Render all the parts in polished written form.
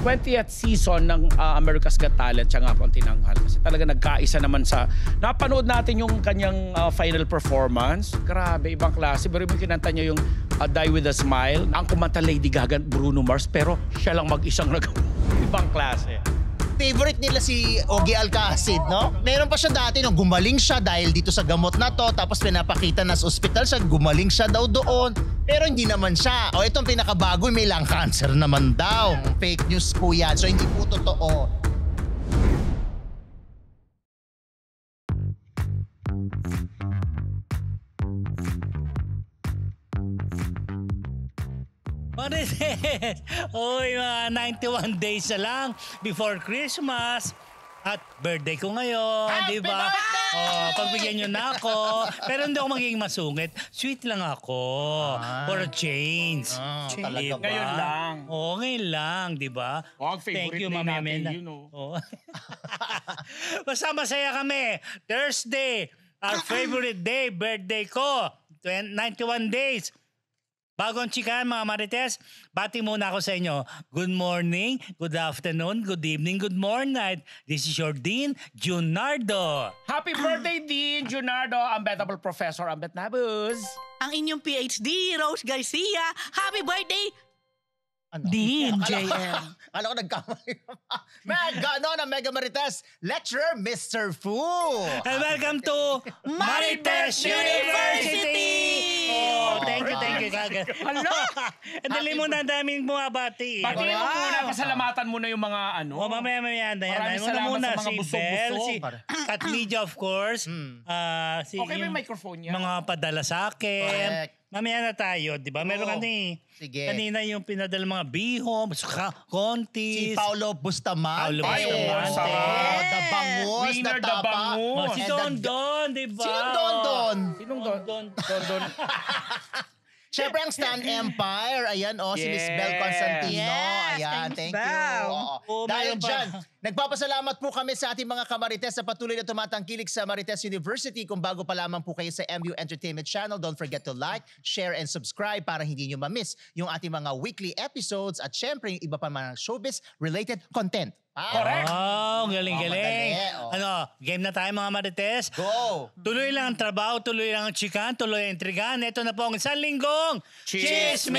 20th season ng America's Got Talent, siya nga po ang tinanghal. Kasi talaga nagkaisa naman sa... Napanood natin yung kanyang final performance. Grabe, ibang klase. Pero yung kinanta niya yung Die With A Smile. Ang kumanta Lady Gaga, Bruno Mars, pero siya lang mag-isang ibang klase. Favorite nila si Ogie Alcacid, no? Meron pa siya dati nung gumaling siya dahil dito sa gamot na to, tapos pinapakita na sa ospital siya, gumaling siya daw doon. Pero hindi naman siya. O itong pinakabago, may lung cancer naman daw. Fake news po yan. So hindi po totoo. Marites! Uy, mga 91 days na lang before Christmas. At birthday ko ngayon, di ba? Oh, pagbigyan nyo na ako. Pero hindi ako magiging masungit. Sweet lang ako. For a change. Talaga ba? Ngayon lang. Oo, ngayon lang, di ba? Oh, favorite day natin, you know. Oh. Basta masaya kami. Thursday, our favorite day, birthday ko. 91 days. Bagong chikan, mga Marites, bati muna ako sa inyo. Good morning, good afternoon, good evening, good morning. This is your Dean, Junardo. Happy birthday, Dean Junardo, unbettable Professor Ambet Nabuz. Ang inyong PhD, Rose Garcia. Happy birthday, Ano? Dean Akala JM. ko nagkamali. Mega Marites, lecturer Mr. Fu. And welcome to Marites University! Oh, thank you, Kagad. Ang dali mo na daming bumabati. Bati mo muna, pasalamatan mo na yung mga ano. Oh, mamaya na yan. Maraming Muna salamat sa mga si Bel, busog-busog. si Kat Lydia, of course. Si Okay, may yung microphone niya. mga padala sa akin. Correct. Mamaya na tayo, di ba? Meron Oo. Sige. kanina yung pinadala mga bihom, Si kontis. Paulo Bustamante. Paulo Bustamante. Oh, the bangus, Winner, the the tapa. bangus. Oh, si And Don the- Don, di ba? Sino Don Don? Sinong Don? Siyempre ang Stan Empire. Ayan, si Miss Bel Yes. Constantino. Yes, Ayan, thanks, thank you. Bel. Oo. Oh, Dahil meron pa. dyan, nagpapasalamat po kami sa ating mga kamarites na patuloy na tumatangkilik sa Marites University. Kung bago pa lamang po kayo sa MU Entertainment Channel, don't forget to like, share, and subscribe para hindi nyo ma-miss yung ating mga weekly episodes at syempre yung iba pa mga showbiz-related content. Correct. Oh, galing-galing. madali, oh. Ano, game na tayo mga Marites. Go! Tuloy lang ang trabaho, tuloy lang ang chikan, tuloy ang intrigan. Ito na po ang isang linggong Chismis!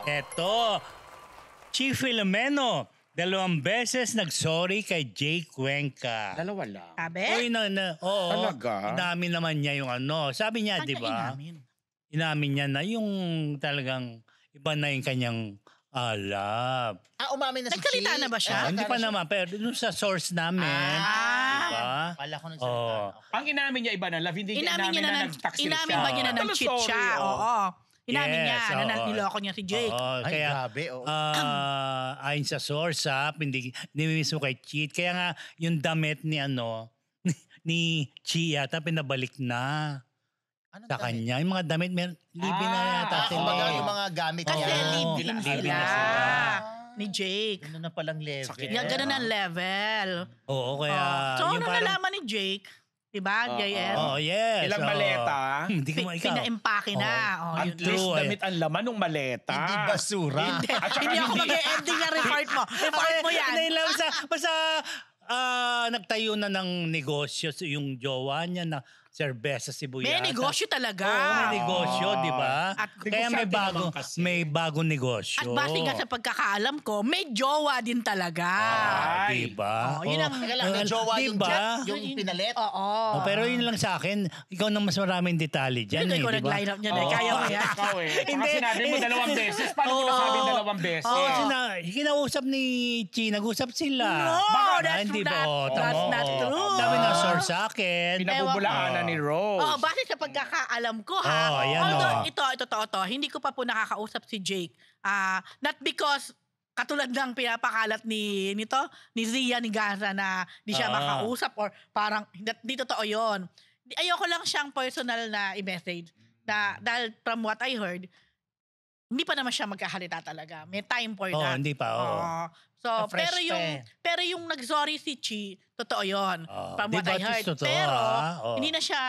Ito, Chief Filomeno, 2 beses nag-sorry kay Jake Cuenca. Dalawa lang. Sabi? Oo, Talaga? inamin naman niya yung ano. Sabi niya, di ba? Inamin niya na yung talagang iba na yung kanyang love. Umamin na si Nagsalita Chi. na ba siya? Hindi pa naman, pero dun sa source namin. Diba? Pala ko nang Oo. Ang inamin niya iba na love, hindi niya Inamin inamin niya na na nag-taksil inamin siya. ba niya na nag-cheat Sorry, siya? oh. Oo. Inamin niya Yes, na oo. niloko niya si Jake. Oo, Ay, kaya, grabe, oo. ayon sa source, hindi mismo kay cheat. Kaya nga, yung damit ni ni Chi yata pinabalik na Anong sa damit? kanya. Yung mga damit, libre na yata sila. Kumbaga eh. yung mga gamit Kasi niya. live-in live-in sila. na sila. Ni Jake. Ano na palang level. Sakit. Yan, ganun ang level. Oo, kaya... So, yung ano nalaman ni Jake? Diba, JM? Oh, yes. Ilang oo. maleta? Hindi ko ikaw. Pina-empake na. Oh, At yun. least True, damit ang laman ng maleta. Hindi basura. At saka Hindi ako hindi- mag-ending na report mo. Report mo yan. Hindi lang, basta nagtayo na ng negosyo yung jowa niya na Cerveza Sibuyata. May negosyo talaga. Oo, may negosyo, di ba? At Kaya may negosyante naman bago, kasi. may bagong negosyo. At base nga sa pagkakaalam ko, may jowa din talaga. Ay. Di ba? Oh, yun ang- Teka lang, may jowa yung Diba? jet, yung pinalit. Oo. Oh, pero yun lang sa akin, ikaw nang mas maraming detalye dyan Hindi eh, ko di ba? nag-line up niya. Kaya mo yan. Ikaw eh. Tsaka Hindi. sinabi mo 2 beses. Paano mo Oo. nasabi 2 beses? Oo, kinausap ni Chi, nag-usap sila. No, Baka that's hindi ba? not- Oo, that's tama, not oo. true. Sabi ng source sa akin. Pinabubulaanan ni Rose. Oh, base sa pagkakaalam ko ha. Oh, ayan, Although, oh. ito totoo to. Hindi ko pa po nakakausap si Jake. Not because katulad ng pinapakalat ni Zia ni Gaza na di siya makausap or parang hindi totoo 'yon. Ayoko lang siyang personal na i-message na dahil from what I heard, hindi pa naman siya magkahalita talaga. May time for Oo, that. hindi pa, oo. So, Fresh pero yung nag-sorry si Chi, totoo 'yon. From Di what ba, I heard. totoo, Pero Oo. hindi na siya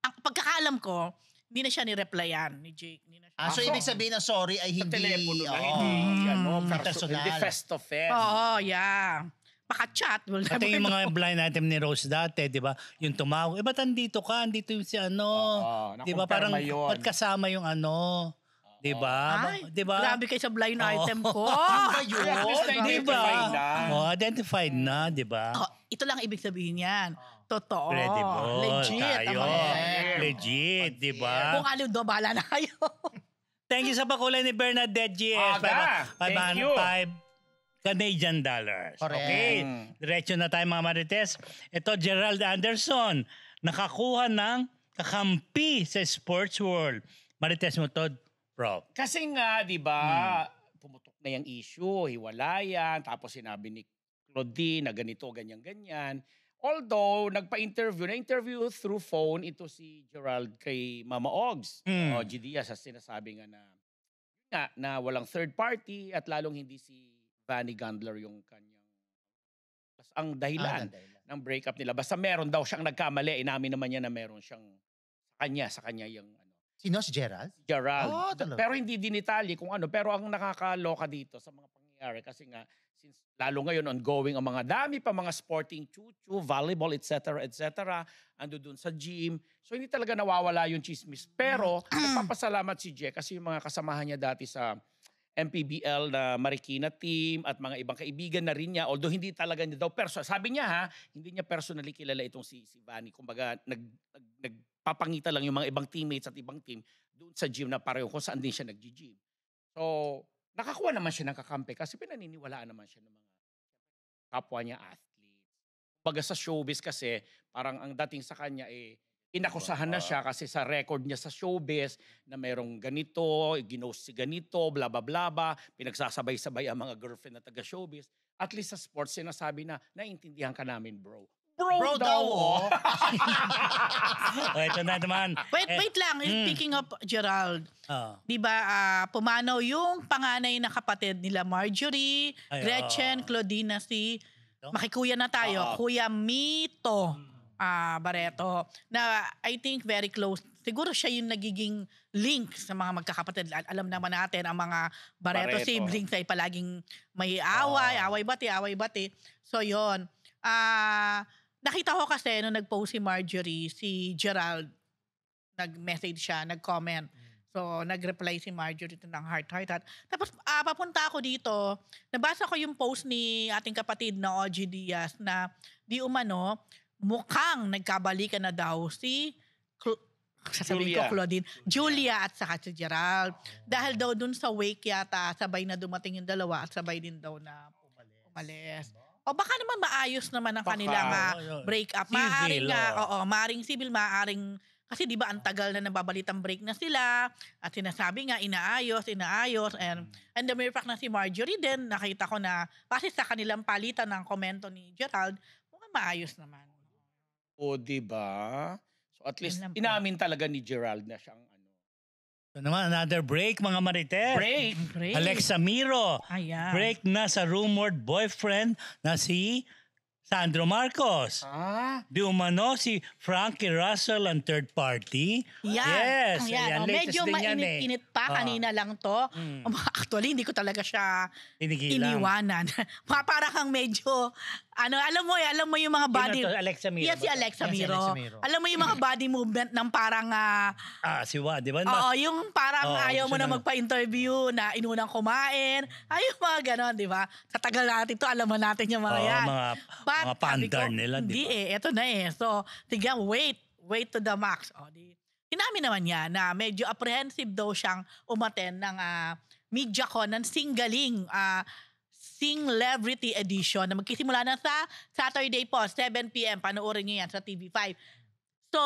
ang pagkakaalam ko, hindi na siya ni-replyan ni Jake. Hindi na siya. So ibig sabihin ng sorry ay Sa hindi... telepono na, Oo. hindi personal. Hindi face to face. Oo, yeah. Paka-chat. Pati yung mga blind item ni Rose dati, di ba? Yung tumawag, ba't andito ka? Andito yung si ano. Oo, Di ba? Parang, nakumpirma yun. ba't kasama yung ano? Di ba? Ay, Di ba? grabe kayo sa blind item ko. Ayun. At least Di ba? na-identify na. Identified na, di ba? Oh, ito lang ibig sabihin yan. Totoo. Credible. Legit. Tayo. Ako. Legit, di ba? Kung ano do, bahala na kayo. Thank you sa pakulay ni Bernadette GS. Aga. Thank you. 5 Canadian dollars. Correct. Okay. Diretso na tayo mga Marites. Ito, Gerald Anderson. Nakakuha ng kakampi sa sports world. Marites mo to, Prof. Kasi nga, di ba, pumutok na yung issue, hiwalayan, tapos sinabi ni Claudine na ganito, ganyan-ganyan. Although, na-interview through phone ito si Gerald kay Mama Ogs. O GDS, sa sinasabi nga na walang third party at lalong hindi si Vanny Gandler yung kanyang ang dahilan ng breakup nila. Basta meron daw siyang nagkamali. Inamin naman niya na meron siyang sa kanya yung Sino si Gerald? Gerald. Oh, talaga. Pero hindi dinitali kung ano. Pero ang nakakaloka dito sa mga pangyayari kasi nga, since lalo ngayon ongoing ang mga dami pa mga sporting chuchu, volleyball, etc. Ando dun sa gym. So hindi talaga nawawala yung chismis. Pero nagpapasalamat si Jack kasi yung mga kasamahan niya dati sa MPBL na Marikina team at mga ibang kaibigan na rin niya. Although hindi talaga niya daw sabi niya hindi niya personally kilala itong si Vanny. Kumbaga nagpapangita lang yung mga ibang teammates at ibang team doon sa gym na pareho kung saan din siya nag-gym. So, nakakuha naman siya ng kakampi kasi pinaniniwalaan naman siya ng mga kapwa niya athletes. Kumbaga sa showbiz kasi, parang ang dating sa kanya inakusahan na siya kasi sa record niya sa showbiz na merong ganito, ginost si ganito, bla bla bla bla, pinagsasabay-sabay ang mga girlfriend na taga-showbiz. At least sa sports, sinasabi na, naiintindihan ka namin, bro. Bro daw, oh. Ito na naman. Wait lang. Speaking of Gerald, di ba pumanaw yung panganay na kapatid nila Marjorie, Gretchen, Claudine, makikuya na tayo, Kuya Mito Barreto, na I think very close. Siguro siya yung nagiging link sa mga magkakapatid. Alam naman natin ang mga Barreto siblings ay palaging may away bati. So yon. Nakita ko kasi nung nag-post si Marjorie, si Gerald, nag-message siya, nag-comment. So, nag-reply si Marjorie ng heart. Tapos, papunta ako dito, nabasa ko yung post ni ating kapatid na OG Diaz na di umano, mukhang nagkabalikan na daw si sasabihin ko Claudine, Julia at saka si Gerald. Dahil daw dun sa wake yata, sabay na dumating yung dalawa at sabay din daw na umalis. O baka naman maayos naman ang kanilang break-up. Maaring civil, maaring, kasi di ba ang tagal na nababalitang break na sila at sinasabi nga inaayos and the mere fact na si Marjorie din, nakita ko na kasi sa kanilang palitan ng komento ni Gerald, mukhang maayos naman. O di ba? So at least inamin talaga ni Gerald na siyang Ito naman, another break mga Marites. break. Alexa Miro. Ayan. Break na sa rumored boyfriend na si Sandro Marcos. Di umano si Frankie Russell ang third party. Yan. Yes. Ayan. Latest Medyo din yan mainit-init pa. Kanina lang to. Actually, hindi ko talaga siya iniwanan. Para kang medyo, alam mo yung mga body. Alexa Miro. Yes, si Alexa Yes, si Miro. Alexa Miro. Alam mo yung mga body movement ng parang, si Wa, di ba? oo, yung parang ayaw mo siya na magpa-interview, na inunang kumain. Ayaw mga ganon, di ba? Sa tagal natin to, alam mo natin yung mga yan. Mga pandar nila, di ba? Hindi eto na So, tigyan, wait to the max. Sinabi naman niya na medyo apprehensive daw siyang umaten ng MediaCon ng Singaling Singlebrity Edition na magkisimula na sa Saturday po, 7 p.m. Panoorin niyo yan sa TV5. So,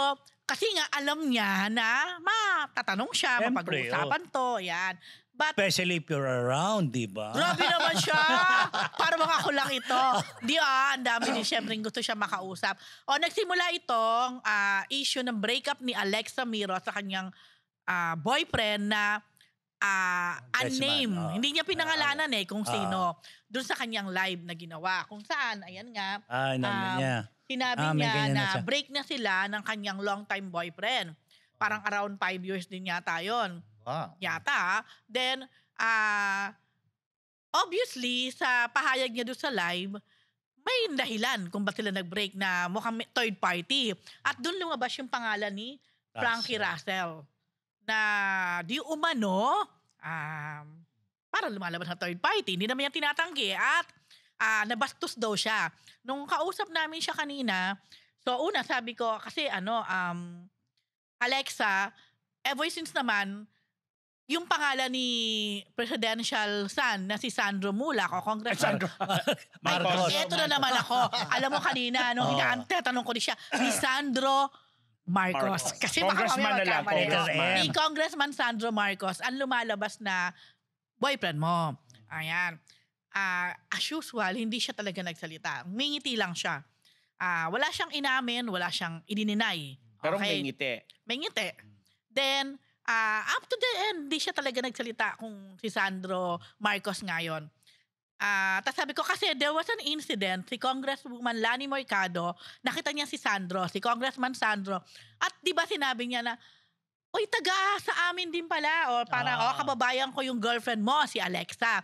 kasi nga alam niya na matatanong siya, mapag-uusapan to, yan. But, especially if you're around, di ba? grabe naman siya. Para mga ako lang ito. Ang dami din siyempre gusto siya makausap. Nagsimula itong issue ng breakup ni Alexa Miro sa kanyang boyfriend na unnamed. Hindi niya pinangalanan kung sino. Doon sa kanyang live na ginawa. Kung saan, ayan nga. Niya. Sinabi niya na break na sila ng kanyang long-time boyfriend. Parang around 5 years din yata yon. Wow. Yata. Then, obviously, sa pahayag niya doon sa live, may dahilan kung ba't sila nag-break na mukhang third party. At doon lumabas yung pangalan ni Frankie Russell. Na di umano, parang lumalabas na third party. Hindi naman yan tinatanggi. At nabastos daw siya. Nung kausap namin siya kanina, so una sabi ko, kasi Alexa, ever since naman, yung pangalan ni presidential son na si Sandro Mulak o Congressman. Marcos. Ito na naman ako. Alam mo kanina, nung tanong ko di siya, ni Sandro Marcos. Kasi baka Congressman kami na lang, magkamali. Congressman. Ni Congressman Sandro Marcos, ang lumalabas na boyfriend mo. Ayan. As usual, hindi siya talaga nagsalita. Mingiti lang siya. Wala siyang inamin, wala siyang idininay. Pero may ngiti. May ngiti. Then, up to the end, di siya talaga nagsalita kung si Sandro Marcos ngayon. Tapos sabi ko, kasi there was an incident, si Congresswoman Lani Mercado, nakita niya si Sandro, si Congressman Sandro, at di ba sinabi niya na, oy, taga sa amin din pala, o parang, kababayan ko yung girlfriend mo, si Alexa.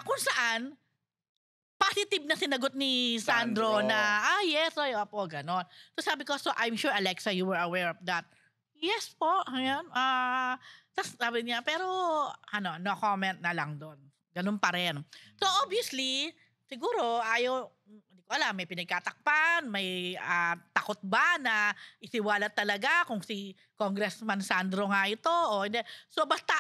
Kung saan, positive na sinagot ni Sandro na, yes, opo, ganon. So sabi ko, so I'm sure Alexa, you were aware of that. Yes po, ayan. Tapos sabi niya, pero no comment na lang doon. Ganun pa rin. So obviously, siguro hindi ko alam, may pinagkatakpan, may takot ba na isiwalat talaga kung si Congressman Sandro nga ito o hindi. So basta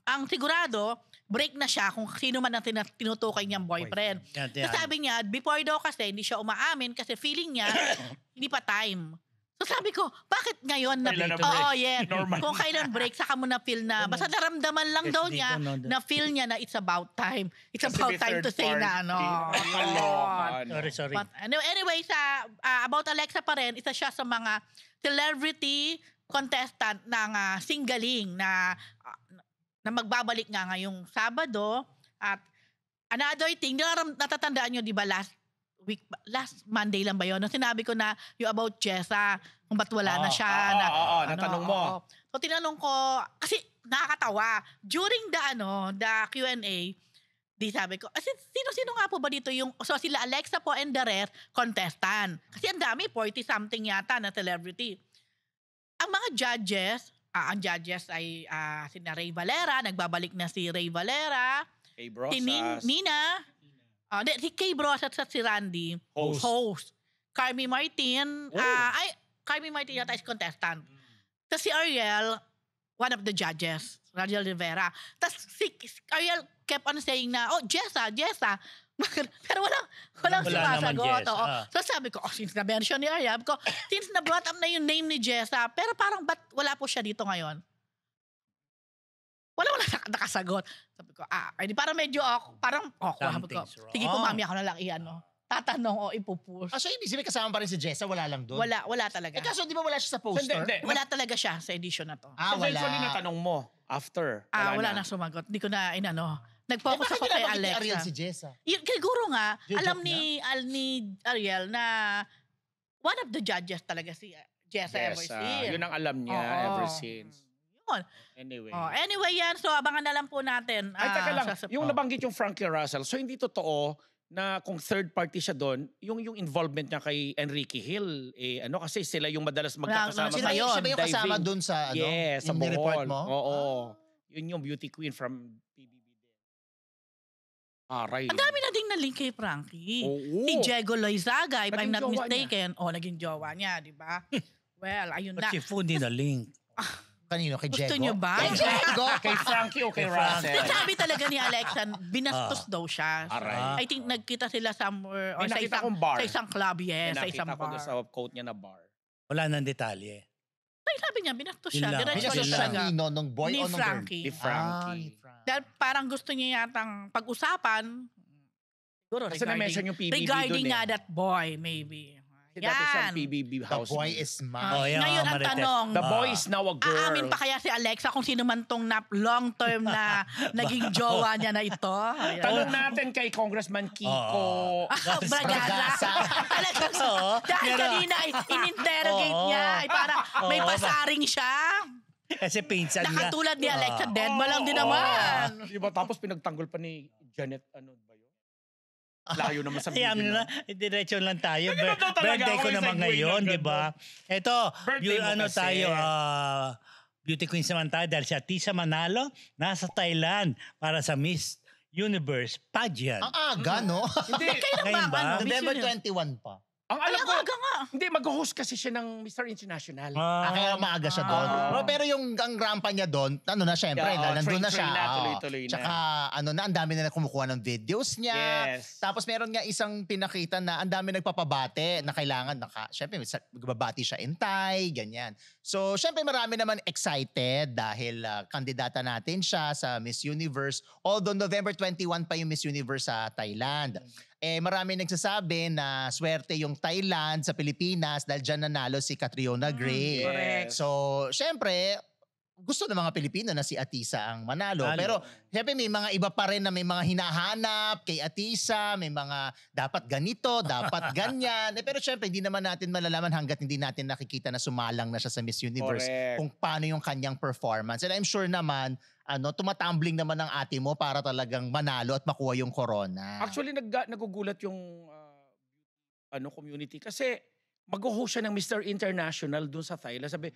ang sigurado, break na siya kung sino man ang tinutukoy niyang boyfriend. So sabi niya, before daw kasi hindi siya umaamin kasi feeling niya hindi pa time. So sabi ko, bakit ngayon na break? Oo, yeah. Kung kailan break, saka mo na feel na, basta naramdaman lang daw niya, na feel niya na it's about time. It's Kasi about may time to third say na Sorry. But anyway, about Alexa pa rin, isa siya sa mga celebrity contestant ng Singaling na magbabalik nga ngayong Sabado. At another thing, natatandaan nyo, di ba, last Monday lang ba yun? Nung sinabi ko na yung about Jessa, kung ba't wala na siya. Natanong mo. So tinanong ko, kasi nakakatawa. During the Q&A, di sabi ko, sino nga po ba dito yung, so sila Alexa po and the rest, contestant. Kasi ang dami, 40-something yata na celebrity. Ang mga judges, ang judges ay sina Ray Valera, nagbabalik na si Ray Valera, Hey, bro. si Nina, si Kay Brosat at si Randy, host. Carmi Martin, Carmi Martin yata is contestant. Tapos si Ariel, one of the judges, Ariel Rivera. Tapos si Ariel kept on saying na, Jessa. Pero walang sumasagot. So sabi ko, since na-mention ni Ariel, since na-brought up na yung name ni Jessa, pero parang ba't wala po siya dito ngayon? Wala nakasagot. Sabi ko, di parang medyo parang awkward ko. Sige po, mami, ako na lang tatanong o ipupush. So ibig sabihin kasama pa rin si Jessa, wala lang doon? Wala talaga. Kaso di ba wala siya sa poster? Wala talaga siya sa edition na to. Wala. Eventually natanong mo after. Wala na sumagot. Hindi ko na Nag-focus ako kay Alexa. Ariel si Jessa? Siguro nga, alam ni Ariel na one of the judges talaga si Jessa ever since. Yun ang alam niya ever since. Anyway yan. So abangan na lang po natin. Ay, taka lang. Yung nabanggit yung Frankie Russell, so hindi totoo na kung third party siya doon, yung involvement niya kay Enrique Hill, kasi sila yung madalas magkakasama sa yun. Siya ba yung kasama diving. doon sa Yes, sa yung report Bohol. mo? Oo. Yun yung beauty queen from PBB din. Aray. Ang dami na ding na-link kay Frankie. Oo. Si Diego Loizaga, if Naging I'm not jowa mistaken. Naging jowa niya, di ba? Well, ayun na. But si Fundi na link. Kanino? Kay Diego? Gusto niyo ba? Kay Diego? Kay Frankie o kay Russell? Sabi talaga ni Alexa, binastos daw siya. Aray. I think nagkita sila somewhere or May sa nakita isang, kong bar. sa isang club, yes, sa isang Nakita ko bar. doon sa quote niya na bar. Wala nang detalye. Ay, sabi niya, binastos Yun siya. lang. Diretso Binastos Yun siya talaga. nino, nung boy Ni o nung Frankie. Ni Frankie. Dahil parang gusto niya yatang pag-usapan, siguro Kasi na-mention yung PBB regarding doon nga that boy, maybe. Dati siyang Yan. PBB The house. boy is mine. Oh, yan, Ngayon mga ang Marites. tanong, The boy is now a girl. aamin pa kaya si Alexa kung sino man tong long-term na naging jowa niya na ito? Ayan. Tanong natin kay Congressman Kiko. Bragasa. Talagang Oo. dahil Meron. kanina in-interrogate Oo. niya. Para may Oo. pasaring siya. Kasi pinsan niya. Nakatulad ni Alexa, dead ba lang din naman? Diba? Tapos pinagtanggol pa ni Janet, ano ba yun? Layo naman sa Ayan video na, diretso lang tayo. Ganun talaga, Birthday ko ako yung naman segue ngayon, na di ba? Ito, Birthday mo ano kasi. tayo, beauty queens naman tayo dahil si Atisa Manalo nasa Thailand para sa Miss Universe pageant. Ang aga, no? Hindi. Kailan Ngayon ba? Miss November Universe? 21 pa. Ang Ay, alam ang ko, aga nga. hindi, mag-host kasi siya ng Mr. International. Kaya maaga siya doon. Pero yung ang rampa niya doon, ano na syempre, Yeah, nandun na siya. train na, Oo. tuloy-tuloy na. Tsaka ano na, ang dami na kumukuha ng videos niya. Yes. Tapos meron nga isang pinakita na ang dami nagpapabate na kailangan syempre magbabati siya in Thai, ganyan. So syempre marami naman excited dahil kandidata natin siya sa Miss Universe. Although November 21 pa yung Miss Universe sa Thailand. Marami nagsasabi na swerte yung Thailand sa Pilipinas dahil dyan nanalo si Catriona Gray. correct. So, syempre, gusto ng mga Pilipino na si Atisa ang manalo. Manalo. Pero, syempre, may mga iba pa rin na may mga hinahanap kay Atisa, may mga dapat ganito, dapat ganyan. Pero syempre, hindi naman natin malalaman hanggat hindi natin nakikita na sumalang na siya sa Miss Universe Correct. kung paano yung kanyang performance. And I'm sure naman, tumatumbling naman ang ate mo para talagang manalo at makuha yung corona. Actually, nagugulat yung community kasi mag-host siya ng Mr. International dun sa Thailand. Sabi,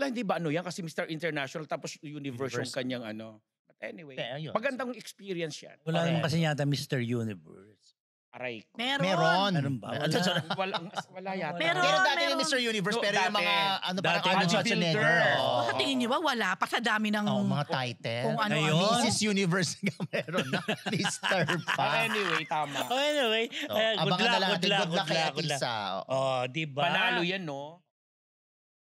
hindi ba ano yan? Kasi Mr. International tapos Universe yung kanyang ano. But anyway, Ayun. magandang experience yan. Wala naman kasi yata Mr. Universe. Aray ko. Meron. Meron ba? Wala. Wala yata. Meron. Pero dati yung meron. Mr. Universe, No, pero yung dati. mga, parang Dati, Arnold bodybuilder. Schwarzenegger. Oo. Sa tingin niyo ba wala pa sa dami ng Mga title. kung ano Ngayon? Mrs. Universe nga meron na. Mr. pa. Anyway, tama. Oh, anyway, So, good abangan na luck, lang good natin. luck, Good luck kay good luck. Atisa. Oh, di ba? Manalo yan, no?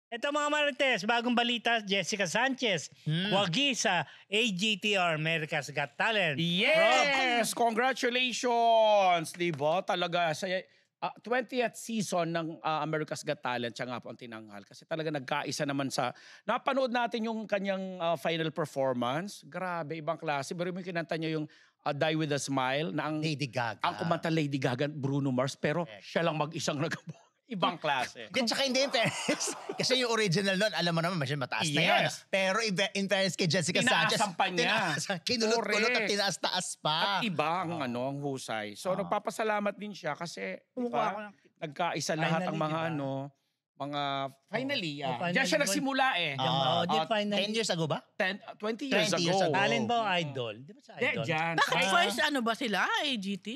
Ito mga Marites, bagong balita, Jessica Sanchez. Wagi sa AGTR, America's Got Talent. Yes! Congratulations! Diba? Talaga, sa 20th season ng America's Got Talent, siya nga po ang tinanghal. Kasi talaga nagkaisa naman sa... Napanood natin yung kanyang final performance. Grabe, ibang klase. Pero yung kinanta niya yung Die With A Smile na ang, Lady Gaga. ang kumanta Lady Gaga, Bruno Mars. Pero siya lang mag-isang ibang klase. Di, tsaka hindi in fairness. Kasi yung original nun, alam mo naman, masyadong mataas na yan. Yes. Pero in fairness kay Jessica Sanchez, Tinaasan pa niya. kinulot-kulot at Correct. tinaas-taas pa. At iba ang husay. So nagpapasalamat din siya kasi diba, nagkaisa lahat ang Finally, mga diba? mga finally. finally, Diyan siya boy. nagsimula eh. Di 10 years ago ba? 20 years 20 years ago. ago. Talent ba o idol? Di ba sa Hindi, idol? dyan. Bakit first ano ba sila? AGT?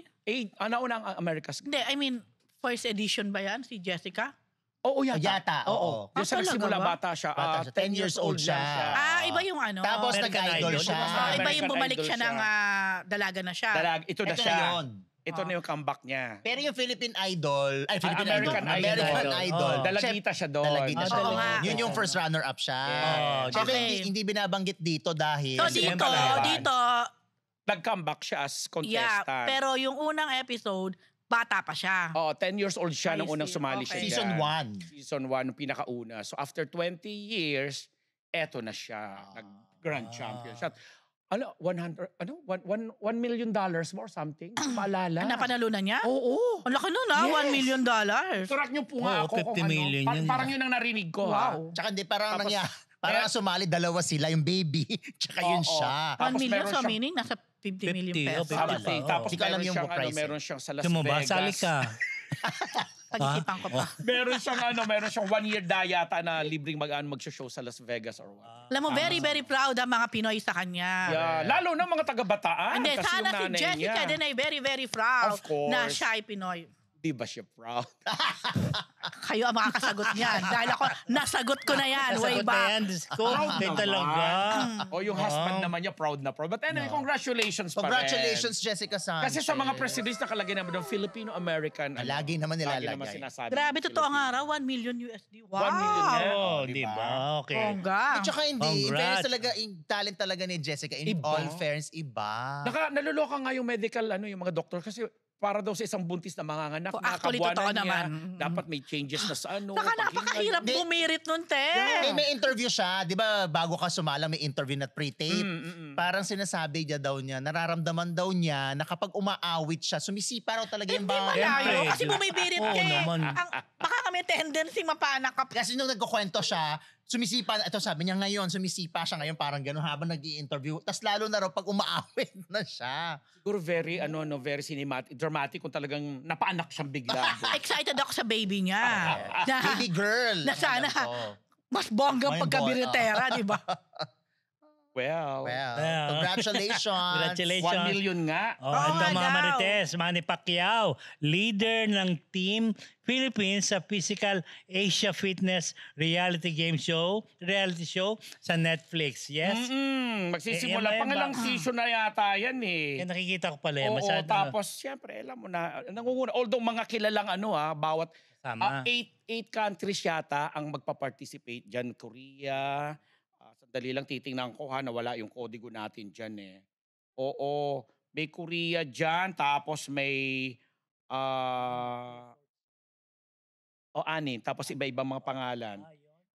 Nauna ang America's. Hindi, I mean, first edition ba yan? Si Jessica? Oo, yata. Yata, oo. Diyan siya talaga nagsimula, ba? bata siya. Bata siya. 10 years old siya. Iba yung ano. Tapos American nag-idol Idol. siya. iba yung American bumalik Idol siya ng dalaga na siya. Ito na Ito siya. na yun. Ito na yung comeback niya. Pero yung Philippine Idol, American Idol. Dalagita siya doon. Dalagita siya Oo doon. nga. Yun yung first runner-up siya. Yes. Siyempre, Okay. hindi binabanggit dito dahil... So Kasi dito, yan dito, Nag-comeback siya as yeah. contestant. Pero yung unang episode, bata pa siya. 10 years old siya I nung unang see. sumali Okay. siya. Season dyan. 1. Season 1, nung pinakauna. So after 20 years, eto na siya. Nag-grand champion siya. Ano, 100, ano, $1 million more something? Maalala? Napanalunan niya? Oo. Ang laki nun Yes. $1 million. Surat niyo po nga Oo, ako kung 50 million ano. yun. Parang yun ang narinig ko. Ha? Wow. Tsaka hindi, parang Tapos- parang sumali, dalawa sila, yung baby, tsaka yun Oo. siya. 1 million, meron so siyang- meaning nasa 50 million 50, pesos. oh, Something. Oo. Tapos Hindi ko alam meron yung siyang, price, meron siyang sa Las Gusto mo ba? Vegas. Sali ka. Pag-isipan ko pa. Meron siyang 1 year yata na libreng mag-show sa Las Vegas or what. Alam mo, very, very proud ang mga Pinoy sa kanya. Yeah. Lalo na mga taga-Bataan. Hindi, kasi sana yung si nanay Jessica niya. din ay very, very proud Of course. na siya ay Pinoy. Di ba siya proud? Kayo ang makakasagot niyan. Dahil ako, nasagot ko na yan way Nasagot na back. yan. Diyos ko. Proud Hindi naman. talaga. O yung husband naman niya, proud na proud. But anyway, congratulations pa rin. Congratulations, Jessica Sanchez. Kasi sa mga press release nakalagay naman doon, Filipino-American. Lagi naman Lagi nilalagay. naman sinasabi. Grabe, totoo nga raw, 1 million USD. Wow! 1 million nga. Oo, Di di ba? ba? Okay. Bongga. At saka hindi, in Congrats. fairness talaga, in talent talaga ni Jessica, in Iba. all fairness, iba. Naluloka nga yung medical, yung mga doktor kasi para daw sa isang buntis na manganganak, Oh, actually, kabuanan totoo niya, naman. dapat may changes na sa ano. Saka paghinga. napakahirap Hindi. bumirit nun, te. May interview siya, di ba bago ka sumalang may interview na pre-tape. Parang sinasabi niya, nararamdaman daw niya na kapag umaawit siya, sumisipa raw talaga yung Hindi bawang. malayo. Siyempre. Kasi bumibirit Oo ka eh. naman. Baka kami tendency mapanak ka. Kasi nung nagkukwento siya, sumisipa, ito sabi niya ngayon, sumisipa siya ngayon parang gano'n habang nag-i-interview. Tapos lalo na raw pag umaawit na siya. Siguro very, very cinematic, dramatic kung talagang napaanak siyang bigla. Excited ako sa baby niya. Na, Baby girl. Na sana. Alam ko. mas bonggang May pagkabiritera, di ba? Well, Well, Yeah. congratulations. 1 million nga. Oh, Oo ito nga mga daw. Marites, Manny Pacquiao, leader ng Team Philippines sa Physical Asia Fitness reality show sa Netflix. Yes? Magsisimula. yan ba? Pangalang season na yata yan eh. Yan nakikita ko pala. Oo, Masyado, tapos siyempre, alam mo na, nangunguna. Although mga kilalang bawat Tama. 8 countries yata ang magpa-participate dyan. Korea, sandali lang titingnan ko na wala yung kodigo natin dyan eh. Oo, may Korea dyan, tapos may, tapos iba-ibang mga pangalan.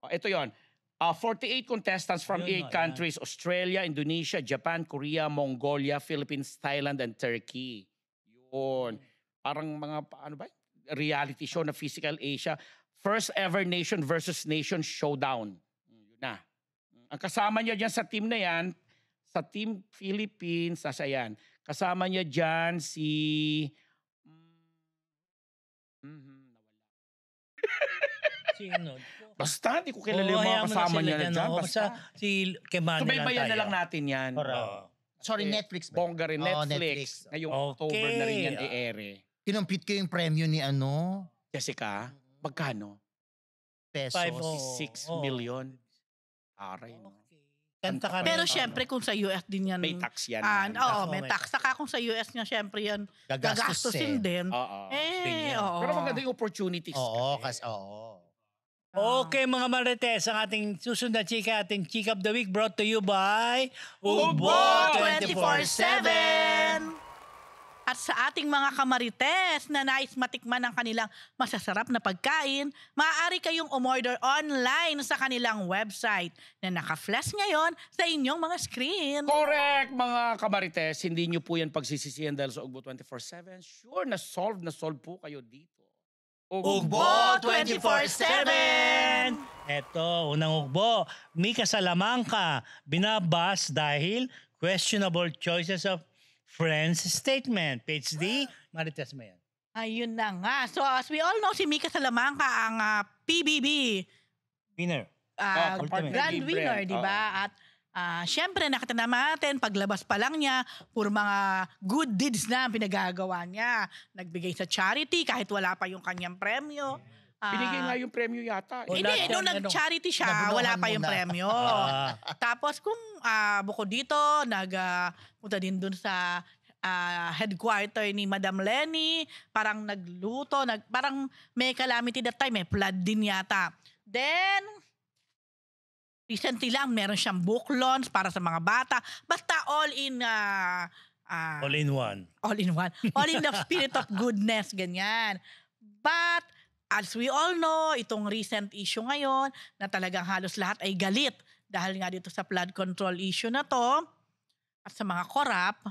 Ito yon. 48 contestants from Ayun, 8 countries, Australia, Indonesia, Japan, Korea, Mongolia, Philippines, Thailand, and Turkey. Yun. Parang mga, reality show na Physical Asia. First ever nation versus nation showdown. Yun na. Ang kasama niya dyan sa team na yan, sa Team Philippines, nasa yan. Kasama niya dyan si... Sino? Basta, hindi ko kilala yung mga kasama niya na dyan. Basta, si Kemani lang subaybayan tayo. na lang natin yan. Oo. Sorry, Eh, Netflix ba? Bongga rin, Oo, Netflix. Ngayong Okay. October na rin yan i-ere. Kinumpute ko yung premyo ni Jessica, magkano? pesos. 6 Oo. million. Aray, no? Kanta ka Pero rin. syempre kung sa US din yan. May tax yan. Oo, may may tax. Saka kung sa US nga syempre yan, Gagastusin. gagastusin din. Oo. Oo. Pero maganda yung opportunities. Oo, kasi. oo. Okay mga Marites, ang ating susunod na chika, ating Chika of the Week brought to you by Ugbo 24/7! At sa ating mga kamarites na nais matikman ang kanilang masasarap na pagkain, maaari kayong umorder online sa kanilang website na naka-flash ngayon sa inyong mga screen. Correct, mga kamarites. Hindi nyo po yan pagsisisihan dahil sa Ugbo 24/7. Sure, na-solve po kayo dito. Ugbo 24/7! Eto, unang ugbo. Mika Salamanca, binabas dahil questionable choices of friends statement. Page D, Marites mo yan. Ayun na nga. So as we all know, si Mika Salamanca ang PBB Winner. Ultimate. grand Libre. winner, di ba? At syempre, nakita naman natin, paglabas pa lang niya, puro mga good deeds na ang pinagagawa niya. Nagbigay sa charity kahit wala pa yung kanyang premyo. Binigay nga yung premyo yata. Oh, Hindi, lahat nung yan, nag-charity siya, Nabuluhan wala pa yung muna. premyo. Tapos kung bukod dito, punta din dun sa headquarter ni Madam Lenny, parang nagluto, parang may calamity that time, may flood din yata. Then, recently lang, meron siyang book launch para sa mga bata. Basta all in All-in-one. all in one. All in the spirit of goodness, ganyan. But, as we all know, itong recent issue ngayon, na talagang halos lahat ay galit dahil nga dito sa flood control issue na to, at sa mga korap,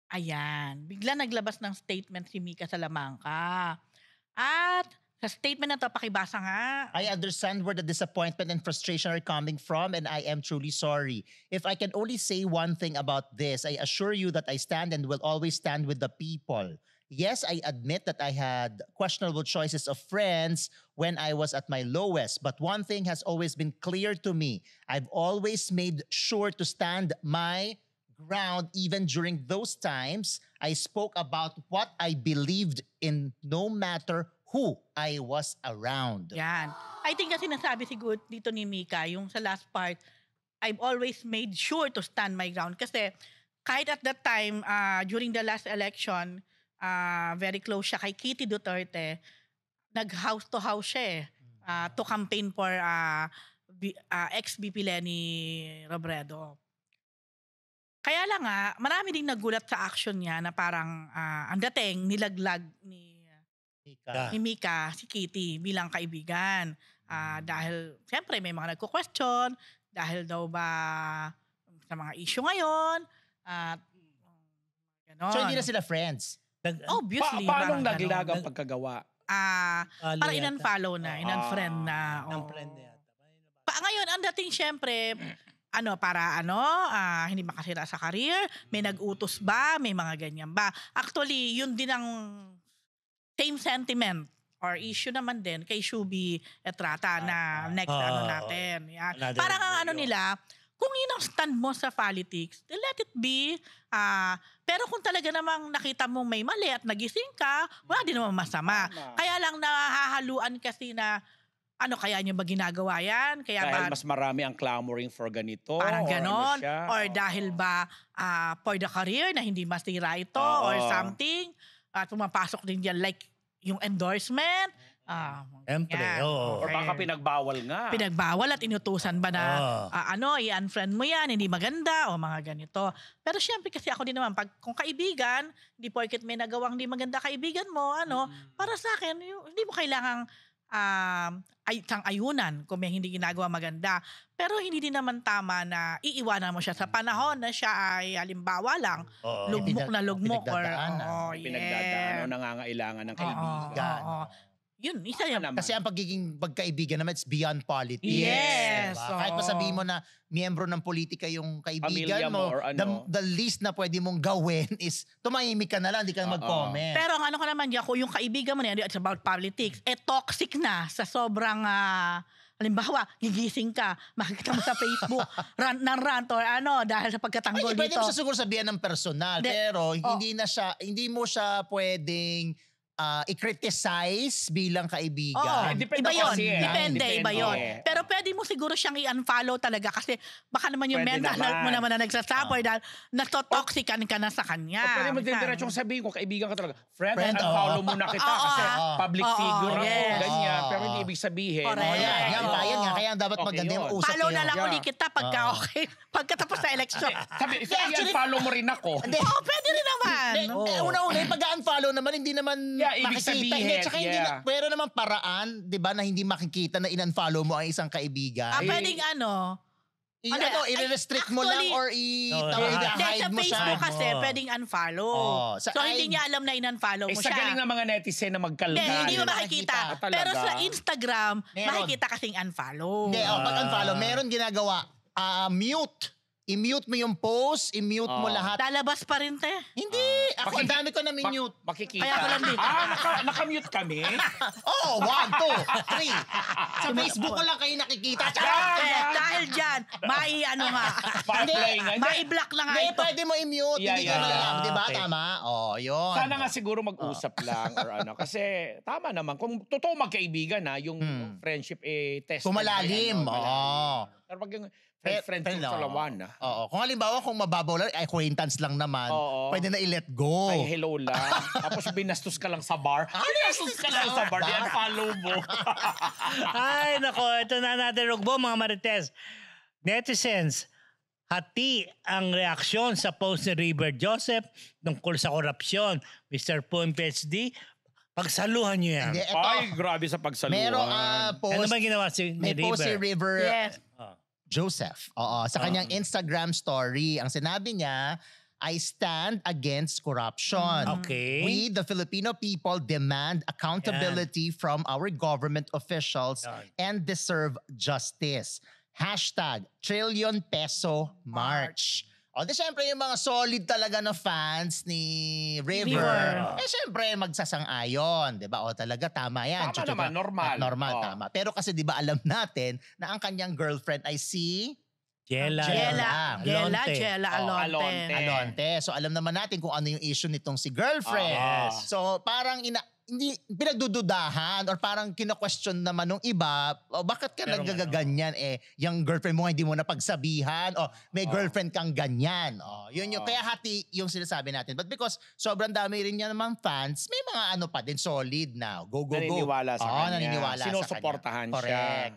ayan, bigla naglabas ng statement si Mika Salamanca. At sa statement na to, pakibasa nga. I understand where the disappointment and frustration are coming from, and I am truly sorry. If I can only say one thing about this, I assure you that I stand and will always stand with the people. Yes, I admit that I had questionable choices of friends when I was at my lowest, but one thing has always been clear to me. I've always made sure to stand my ground even during those times. I spoke about what I believed in no matter who I was around. Yan. I think na sinasabi siguro dito ni Mika, yung sa last part, I've always made sure to stand my ground. Kasi kahit at that time, during the last election, very close siya kay Kitty Duterte, nag-house to house siya to campaign for ex-VP Lenny Robredo. Kaya lang nga, marami ding nagulat sa action niya na parang ang dating nilaglag ni Mika si Kitty bilang kaibigan. Dahil siyempre may mga nagko-question dahil daw ba sa mga issue ngayon at ganon. So hindi na sila friends. Obviously. Paano parang naglag ganon. ang pagkagawa? Parang in-unfollow na, in-unfriend na. Unfriend na yata. Ngayon, ang dating syempre, hindi makasira sa career, may nag-utos ba, may mga ganyan ba. Actually, yun din ang same sentiment or issue naman din kay Shubi Etrata na next natin. Yan. Parang ang nila, kung yun ang stand mo sa politics, then let it be. Pero kung talaga namang nakita mong may mali at nagising ka, wala din naman masama. Kaya lang nahahaluan kasi na kaya nyo ba ginagawa yan? Kaya Dahil ba, mas marami ang clamoring for ganito? parang or ganon? siya? Or dahil ba for the career na hindi masira ito or something? At pumapasok din dyan like yung endorsement. Siyempre, yan. oo. Or baka pinagbawal nga. Pinagbawal at inutusan ba na i-unfriend mo yan, hindi maganda o mga ganito. Pero syempre kasi ako din naman, kung kaibigan, hindi porket may nagawang hindi maganda kaibigan mo, para sa akin, hindi mo kailangang ayunan kung may hindi ginagawa maganda. Pero hindi din naman tama na iiwanan mo siya sa panahon na siya ay halimbawa lang, lugmok na lugmok. Pinagdadaan o nangangailangan ng kaibigan. Yun, isa yan. Kasi ang pagiging pagkaibigan naman, it's beyond politics. Yes. Diba? Kahit masabihin mo na miyembro ng politika yung Pamilya kaibigan mo mo, or the least na pwede mong gawin is tumahimik ka na lang, hindi ka mag-comment. Pero ang ko naman, Jaco, yung kaibigan mo na yan, it's about politics, toxic na sa sobrang, halimbawa, gigising ka, makikita mo sa Facebook, rant ng rant or dahil sa pagkatanggol dito. Pwede mo sa siguro sabihan ng personal, pero hindi mo siya pwedeng i-criticize bilang kaibigan. Iba yun. kasi, Depende, iba yun. Eh. Pero pwede mo siguro siyang i-unfollow talaga kasi baka naman yung Pwede mental health mo naman. naman na nagsasuffer dahil natotoxican ka na sa kanya. O pwede mo din diretsong sabihin kung kaibigan ka talaga. Friend, oo. unfollow muna kita Oo. kasi public Oo, figure ako, yes. ganyan. Oo. Pero hindi ibig sabihin. Correct. Yan Oo. kaya dapat Okay maganda yung yun. usap Follow kayo. na lang Yeah. uli kita pagka okay. Pagkatapos sa election. Sabi, unfollow mo rin ako. Hindi. Pwede rin naman. Una-una, yung pag-unfollow naman, hindi naman Yeah, ibig makikita. sabihin, Hindi, tsaka hindi yeah. pero naman paraan, di ba, na hindi makikita na in-unfollow mo ang isang kaibigan. Pwedeng I-restrict mo lang or sa i-hide mo siya. Facebook kasi pwedeng unfollow. Sa So hindi niya alam na in-unfollow mo Sa siya. galing ng mga netizen na magkalgal. Hindi mo makikita. makikita. Talaga? Pero sa Instagram, Meron. makikita kasing unfollow. Hindi, pag unfollow, meron ginagawa, mute. I-mute mo yung post, i-mute mo lahat. Lalabas pa rin, te. Hindi! Ako, ang dami ko na minute. Makikita. Kaya ko lang din. Nakamute kami? Oh, 1, 2, 3. Sa Facebook ko lang kayo nakikita. Dahil dyan, Pa-apply nga. Hindi. mai-block na nga Hindi, ito. pwede mo i-mute. Yeah, Hindi ka yeah. na lang. Di ba? Okay. Tama? Yun. Sana nga siguro mag-usap lang or Kasi tama naman. Kung totoo magkaibigan yung friendship test. Kumalalim. Pero pag yung friend Pero, sa lawan. Oo. Kung halimbawa, kung mababaw lang, acquaintance lang naman, Oo. pwede na i-let go. Ay, hello lang. Tapos binastos ka lang sa bar. Binastos ka lang sa bar. Di unfollow mo. Ay, nako, ito na natin rugbo, mga Marites. Netizens, hati ang reaksyon sa post ni River Joseph tungkol sa korupsyon. Mr. Poon PhD, pagsaluhan niyo yan. Hindi, eto. Ay, grabe sa pagsaluhan. Merong post. Ano ba ginawa May ni post si River? River Yes. Joseph. Sa kanyang Instagram story. Ang sinabi niya, I stand against corruption. Okay. We, the Filipino people, demand accountability from our government officials and deserve justice. #Trillion Peso March. Di syempre yung mga solid talaga na fans ni River. Syempre magsasang-ayon, 'di ba? Talaga tama 'yan. Tama naman, normal. Normal, tama. Pero kasi 'di ba alam natin na ang kanyang girlfriend ay si Jella Alonte. Alonte. So alam naman natin kung ano yung issue nitong si girlfriend. Yes. So parang hindi pinagdududahan or parang kino-question naman nung iba, bakit ka naggaganyan yung girlfriend mo nga hindi mo napagsabihan o may girlfriend kang ganyan. Yun yung kaya hati yung sinasabi natin. But because sobrang dami rin niya naman fans, may mga pa din solid na. Go. Naniniwala sa kanya. Naniniwala sa kanya. Sinusuportahan siya. Correct.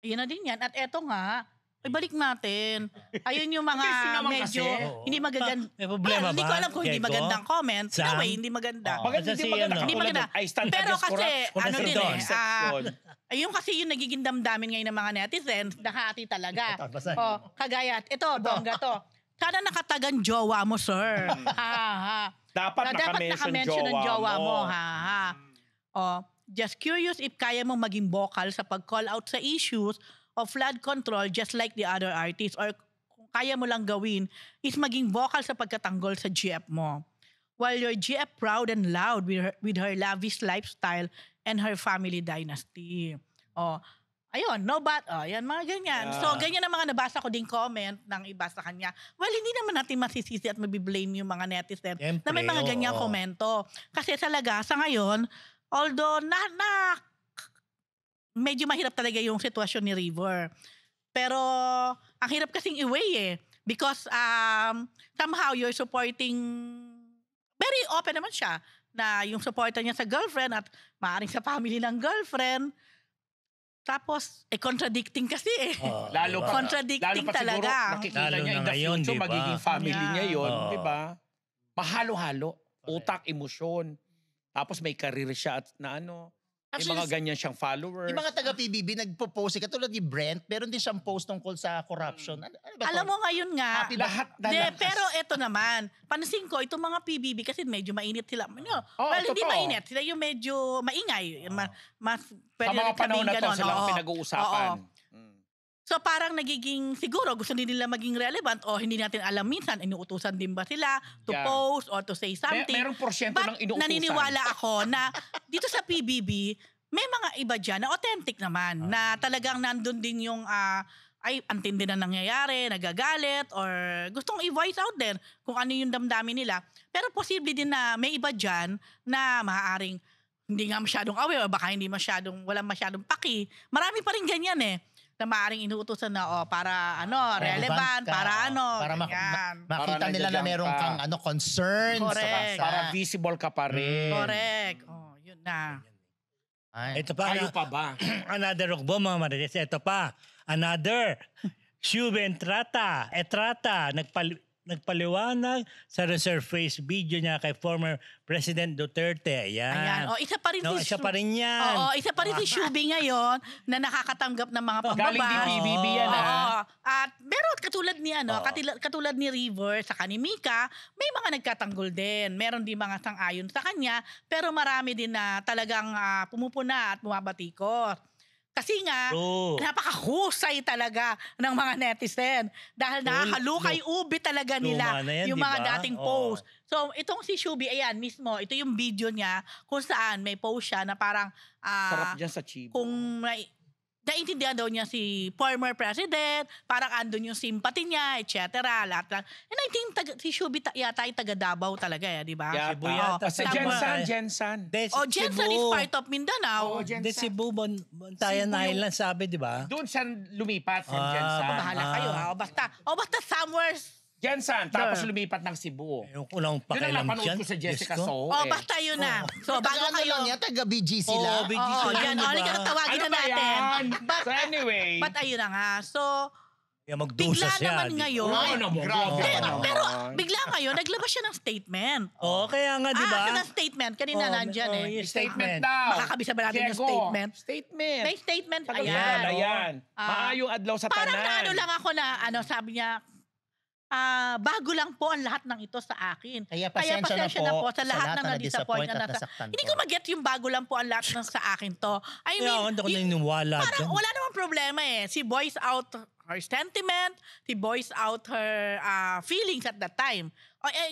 Yun na din yan. At eto nga, Ay, balik natin. Ayun yung mga Kasi naman medyo kasi. hindi magaganda. May problema Hindi ko ba, alam kung hindi Diego? magandang comment. Sam? Anyway, hindi maganda. Maganda, Kasi hindi maganda. ano, Hindi Katulad maganda. ng I stand Pero against kasi, corruption. ano din Corruption. Section. ayun kasi yung nagiging damdamin ngayon ng mga netizens, nakati talaga. Ito, basahin. Kagaya, ito, bongga to. Sana nakatagan jowa mo, sir. Dapat naka-mention ng jowa mo. Just curious if kaya mong maging vocal sa pag-call out sa issues of flood control just like the other artists, or kung kaya mo lang gawin is maging vocal sa pagkatanggol sa GF mo. While your GF proud and loud with her lavish lifestyle and her family dynasty. Ayun, no but, yan mga ganyan. So, ganyan ang mga nabasa ko ding comment ng iba sa kanya. Well, hindi naman natin masisisi at mabiblame yung mga netizens na may mga ganyang komento. Kasi talaga, sa ngayon, although medyo mahirap talaga yung sitwasyon ni River. Pero, ang hirap kasing i-weigh because somehow you're supporting, very open naman siya na yung supporter niya sa girlfriend at maaaring sa family ng girlfriend. Tapos, contradicting kasi Lalo pa, Contradicting lalo pa siguro talaga. nakikita Lalo niya na in the ngayon, future, di ba? magiging family Yeah. niya yun, Oo. di ba? Mahalo-halo. Utak, emosyon. Tapos may karir siya at na ano, may Actually, mga ganyan siyang followers. Yung mga taga-PBB nagpo-post, katulad ni Brent, meron din siyang post tungkol sa corruption. Ano ba to? Alam mo ngayon nga, Happy ba? Lahat pero eto naman, pansin ko, itong mga PBB kasi medyo mainit sila. Oo, Well, hindi totoo. mainit. Sila yung medyo maingay. Mas Sa pwede mga rin panahon na sabihing to, ganon. silang Oo. pinag-uusapan. Oo. So parang nagiging, siguro gusto din nila maging relevant o hindi natin alam minsan, inuutusan din ba sila to Yeah. post or to say something. Merong porsyento But ng inuutusan. naniniwala ako na dito sa PBB, may mga iba dyan na authentic naman, na talagang nandun din yung ay antindi na nangyayari, nagagalit, or gustong i-voice out din kung ano yung damdamin nila. Pero posible din na may iba dyan na maaaring hindi nga masyadong aware o baka hindi masyadong, walang masyadong paki. Marami pa rin ganyan na maaaring inuutosan na para relevant, ka. para Para ganyan. makita Para nila na nandiyan meron ka. kang concern sa Correct. bansa. Para visible ka pa rin. Correct. Yun na. Ay. Ito pa, Kayo pa ba? another rockbo mga marites. Ito pa, another. Shube Etrata, nagpaliwanag sa resurface video niya kay former President Duterte. Ayan. Ayan. Isa pa rin si Isa pa rin yan. isa pa rin si Shubi ngayon na nakakatanggap ng mga pambaba. Galing din PBB yan, At pero katulad ni katulad ni River sa ni Mika, may mga nagkatanggol din. Meron din mga sang-ayon sa kanya, pero marami din na talagang pumupuna at bumabatikos. Kasi nga, True. napakahusay talaga ng mga netizen. Dahil nakakalukay ubi talaga nila Luma na yan, yung di mga ba? dating Oo. post. So, itong si Shubi, ayan mismo, ito yung video niya kung saan may post siya na parang Sarap dyan sa Chibo. kung naiintindihan daw niya si former president, parang andun yung sympathy niya, etc. Lahat. And I think si Shubi yata ay taga Davao talaga, di ba? Yata. Cebu yata. Kasi Tama. Jensan. Jensen is part of Mindanao. Hindi, Cebu, Bantayan Cebu yung- Island, sabi, di ba? Doon siya lumipat, Sam Jensan. Bahala kayo. Basta somewhere. Jensan, tapos lumipat ng Cebu. Yung kulang Yun ang pakialam napanood dyan. ko sa Jessica Diyos ko. Soho. Basta yun na. So, bago Taga ano kayo. lang yan, taga BG sila. Oo, BG sila, yan. di ba? Only tawagin Ano na ba natin. yan? But, So anyway. but ayun na nga. So, Kaya magdusa bigla siya. naman di ba? ngayon. Ay, grabe ka naman. Pero bigla ngayon, naglabas siya ng statement. Oo, kaya nga, di ba? Asa ng statement? Kanina nandyan yung Statement statement. daw. Makakabisa ba natin yung Diego, statement? Statement. May statement. Ayan. Ayan. Ayan. Ah, Maayong adlaw sa Parang tanan. naano lang ako na, sabi niya, bago lang po ang lahat ng ito sa akin. Kaya pasensya na po sa lahat ng na-disappoint at nasaktan Hindi po. ko mag-get yung bago lang po ang lahat ng sa akin to. I Kaya mean, hindi ko naniniwala parang dyan. wala namang problema She voiced out her sentiment, she voiced out her feelings at that time.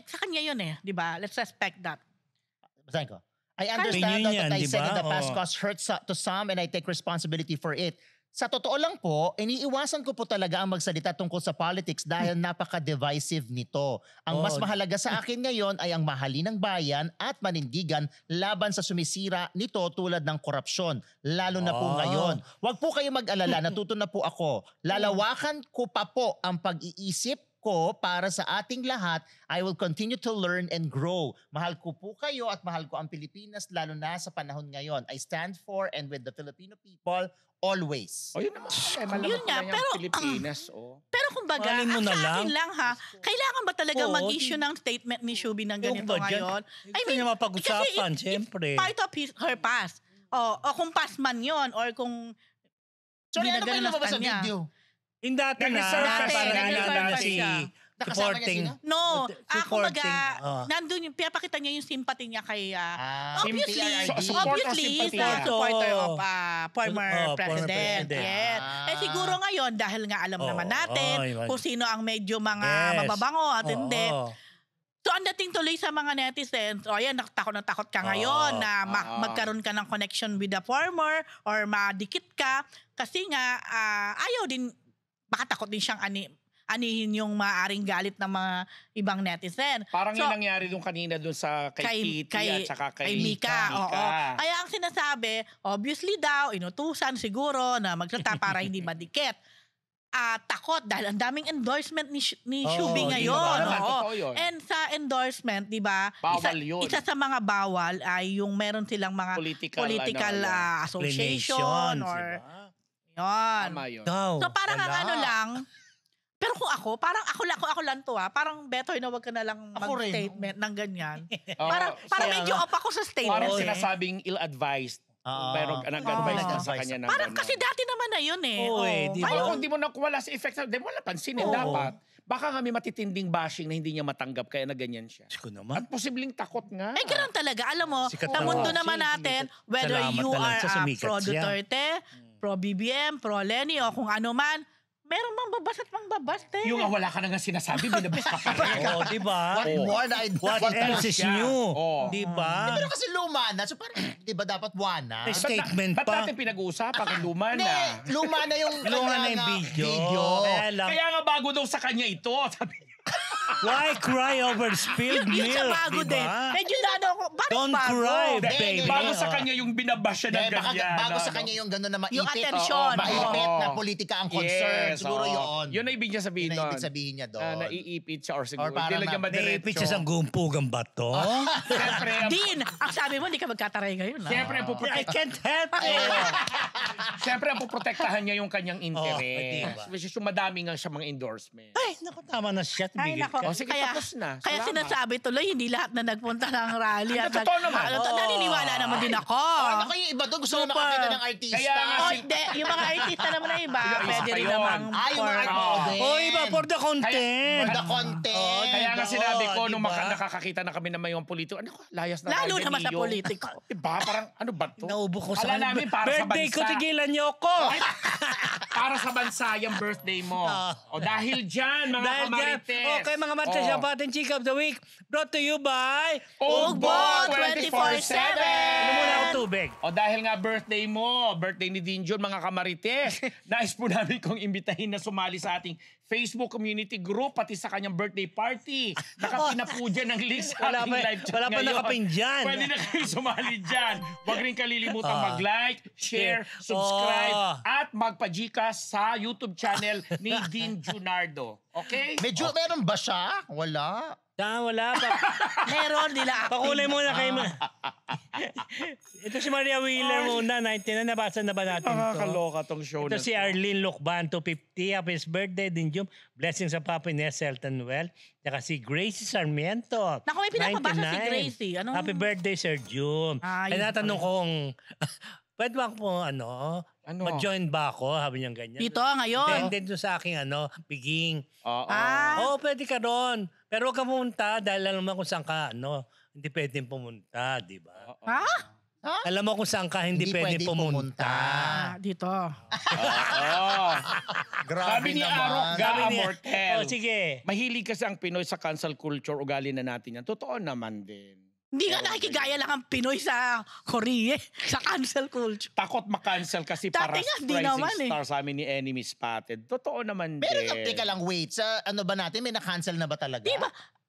Sa kanya yun di ba? Let's respect that. Basahin ko. I understand Opinion that yan, what I di said ba? in the past Oo. caused hurt to some and I take responsibility for it. Sa totoo lang po, iniiwasan ko po talaga ang magsalita tungkol sa politics dahil napaka-divisive nito. Ang mas Oo. mahalaga sa akin ngayon ay ang mahalin ng bayan at manindigan laban sa sumisira nito tulad ng korupsyon. Lalo na po Ah. ngayon. Huwag po kayo mag-alala, natuto na po ako. Lalawakan ko pa po ang pag-iisip ko para sa ating lahat. I will continue to learn and grow. Mahal ko po kayo at mahal ko ang Pilipinas lalo na sa panahon ngayon. I stand for and with the Filipino people always. O yun naman. Malaman Yun nga, ko na pero, yung Pilipinas. Pero kumbaga, Mahalin mo ang na sa lang. akin lang ha, kailangan ba talaga Oo, mag-issue ng statement ni Shubi ng ganito ba dyan? ngayon? Gusto niya mapag-usapan, kasi siyempre. part of her past. O kung past man yon or kung Sorry, ano ba ginagano yung lumabas sa sa kanya. video? Yung dati na, Nag-resurface parang siya, naalala nag-resurface si siya. Nakasama niya supporting. sino? No, Supporting, kumbaga, nandun yung, pinapakita niya yung sympathy niya kay, Sympathy. obviously, sympathy. sa supporter of former former president. president. Yes. Siguro ngayon, dahil nga alam naman natin yun. kung sino ang medyo mga Yes. mababango at hindi. Oo. So, ang dating tuloy sa mga netizens, ayan, takot na takot ka ngayon na magkaroon ka ng connection with the former or madikit ka kasi nga ayaw din, baka takot din siyang anihin yung maaaring galit ng mga ibang netizen. Parang So, yung nangyari doon kanina doon sa kay Kitty at saka kay Mika. Oo. Mika. Kaya ang sinasabi, obviously daw, inutusan siguro na magsalita para hindi madikit. Takot dahil ang daming endorsement ni Shubi di ngayon. ba? Naman, Oo. totoo yun. And sa endorsement, di ba, Bawal yun. isa sa mga bawal ay yung meron silang mga Political, association Explanations, or diba? yun. Tama yun. Daw, So parang ang wala. ano lang, pero kung ako, parang ako lang to parang better na wag ka na lang Ako rin. mag-statement ng ganyan. Oo, Parang so, medyo off ako sa statement. Parang Oo, sinasabing ill-advised. Pero nag-advise ka sa kanya ng Parang gano'n. kasi dati naman na yun eh. Oo, di ba? Kaya kung di mo wala sa effect, di mo wala pansinin. Oo. Dapat. Baka nga may matitinding bashing na hindi niya matanggap kaya na ganyan siya. Diyos ko naman. At posibleng takot nga. Ganun talaga. Alam mo, Sikat sa na mundo nga. naman natin, whether Salamat you na lang are siya, sumikat pro siya. Duterte, pro BBM, pro Lenny, o kung ano man, meron mang babas at mang babas, te. Yung wala ka na nga sinasabi, binabas ka pa rin. Oo, di ba? What more na What else is siya. new? Oo. Di ba? Pero kasi luma na. So parang, di ba dapat wana? Statement Ba't pa. natin pinag-uusapan kung luma Hindi, na? luma na yung Luma na yung kanya video. video. Kaya lang, Kaya nga bago daw sa kanya ito. Sabi niya. why cry over spilled Yun sa milk? bago Di din. ba? Medyo na ano ako, bakit Don't bago? cry, Hindi, baby. Bago sa kanya yung binabash siya ng Hindi, baka ganyan. bago sa ano? kanya yung gano'n na maipit. Yung atensyon. Maipit Oo. na politika ang concern. Yes, Siguro oo. yun. Yun ang ibig niya sabihin Yun ang doon. ibig sabihin niya doon. Naiipit siya or siguro. Or parang Hindi lang niya madiretso. Naipit siya sa gumpugang bato. Siyempre, Din, ang sabi mo, hindi ka magkataray ngayon. siyempre, ang I puprotek- can't help it. siyempre, ang puprotektahan niya yung kanyang di interest. ba? Which is yung madami nga siya mga endorsement. Ay, naku, tama na siya. Ay, Tumigil nako. ka. O, sige, tapos na. Kaya Salamat. sinasabi tuloy, hindi lahat na nagpunta ng rally. Ang at totoo naman. Naniniwala naman din ako. Ano kayo iba doon? Gusto mo makakita ng artista? Kaya nga Oh, hindi. Yung mga artista naman na iba, Yung isa pwede pa rin yun. namang Yung mga Oo. din. Oh, iba for the content. For the content. Kaya nga sinabi ko, nung diba? nakakakita na kami ng mga politiko, ano ko, layas na Lalo tayo naman sa Emilio. politiko. Diba? Parang, ano ba to? Naubo ko sa Akala namin para sa birthday bansa. ko, tigilan niyo ako. Para sa bansa yung birthday mo. O dahil dyan, mga Dahil dyan, kamarites. okay mga Marites, Oh. yung ating Chick of the Week brought to you by Ugbo Ugbo 24/7. Ano muna ako tubig? O dahil nga birthday mo, birthday ni Dinjon, mga kamarites, nais po namin kong imbitahin na sumali sa ating Facebook community group, pati sa kanyang birthday party. Nakapina po dyan ang link sa Wala ating pa- live chat wala pa ngayon. nakapin dyan. Pwede na kayo sumali dyan. Huwag rin kalilimutan mag-like, share, subscribe, at magpa-Gcash sa YouTube channel ni Din Junardo. Okay? Medyo meron ba siya? Wala. Wala pa. Meron nila active. Pakulay muna kayo. Ito si Maria Wheeler muna, 99. Nabasa na ba natin to? Nakakaloka tong show Ito na si Arlene Lucban, 250. Happy birthday din, Jum. Blessings sa Papa Inés, health and well. Tsaka si Gracie Sarmiento. Naku, may pinapabasa si 99. Gracie. Anong- Happy birthday, Sir Jum. Ah, Ay, yun natanong kong, pwede ba ako Ano? mag-join ba ako? Sabi niya ganyan. Dito, ngayon. Then doon sa aking biging. Oo. Oo, pwede ka ron. Pero huwag ka pumunta dahil alam mo kung saan ka, hindi pwedeng pumunta, di ba? Ha? Alam mo kung saan ka hindi pwedeng pumunta. Dito. Oo. Grabe Sabi ni naman. Arok Sabi niya, Mortel. sige. Mahilig kasi ang Pinoy sa cancel culture, ugali na natin yan. Totoo naman din. Hindi nga nakikigaya lang ang Pinoy sa Korea, sa cancel culture. Takot makancel kasi Dati para nga, di rising naman eh. star sa amin ni Enemy Spotted. Totoo naman Pero din. teka lang, wait. Sa ano ba natin? May na-cancel na ba talaga? Di ba?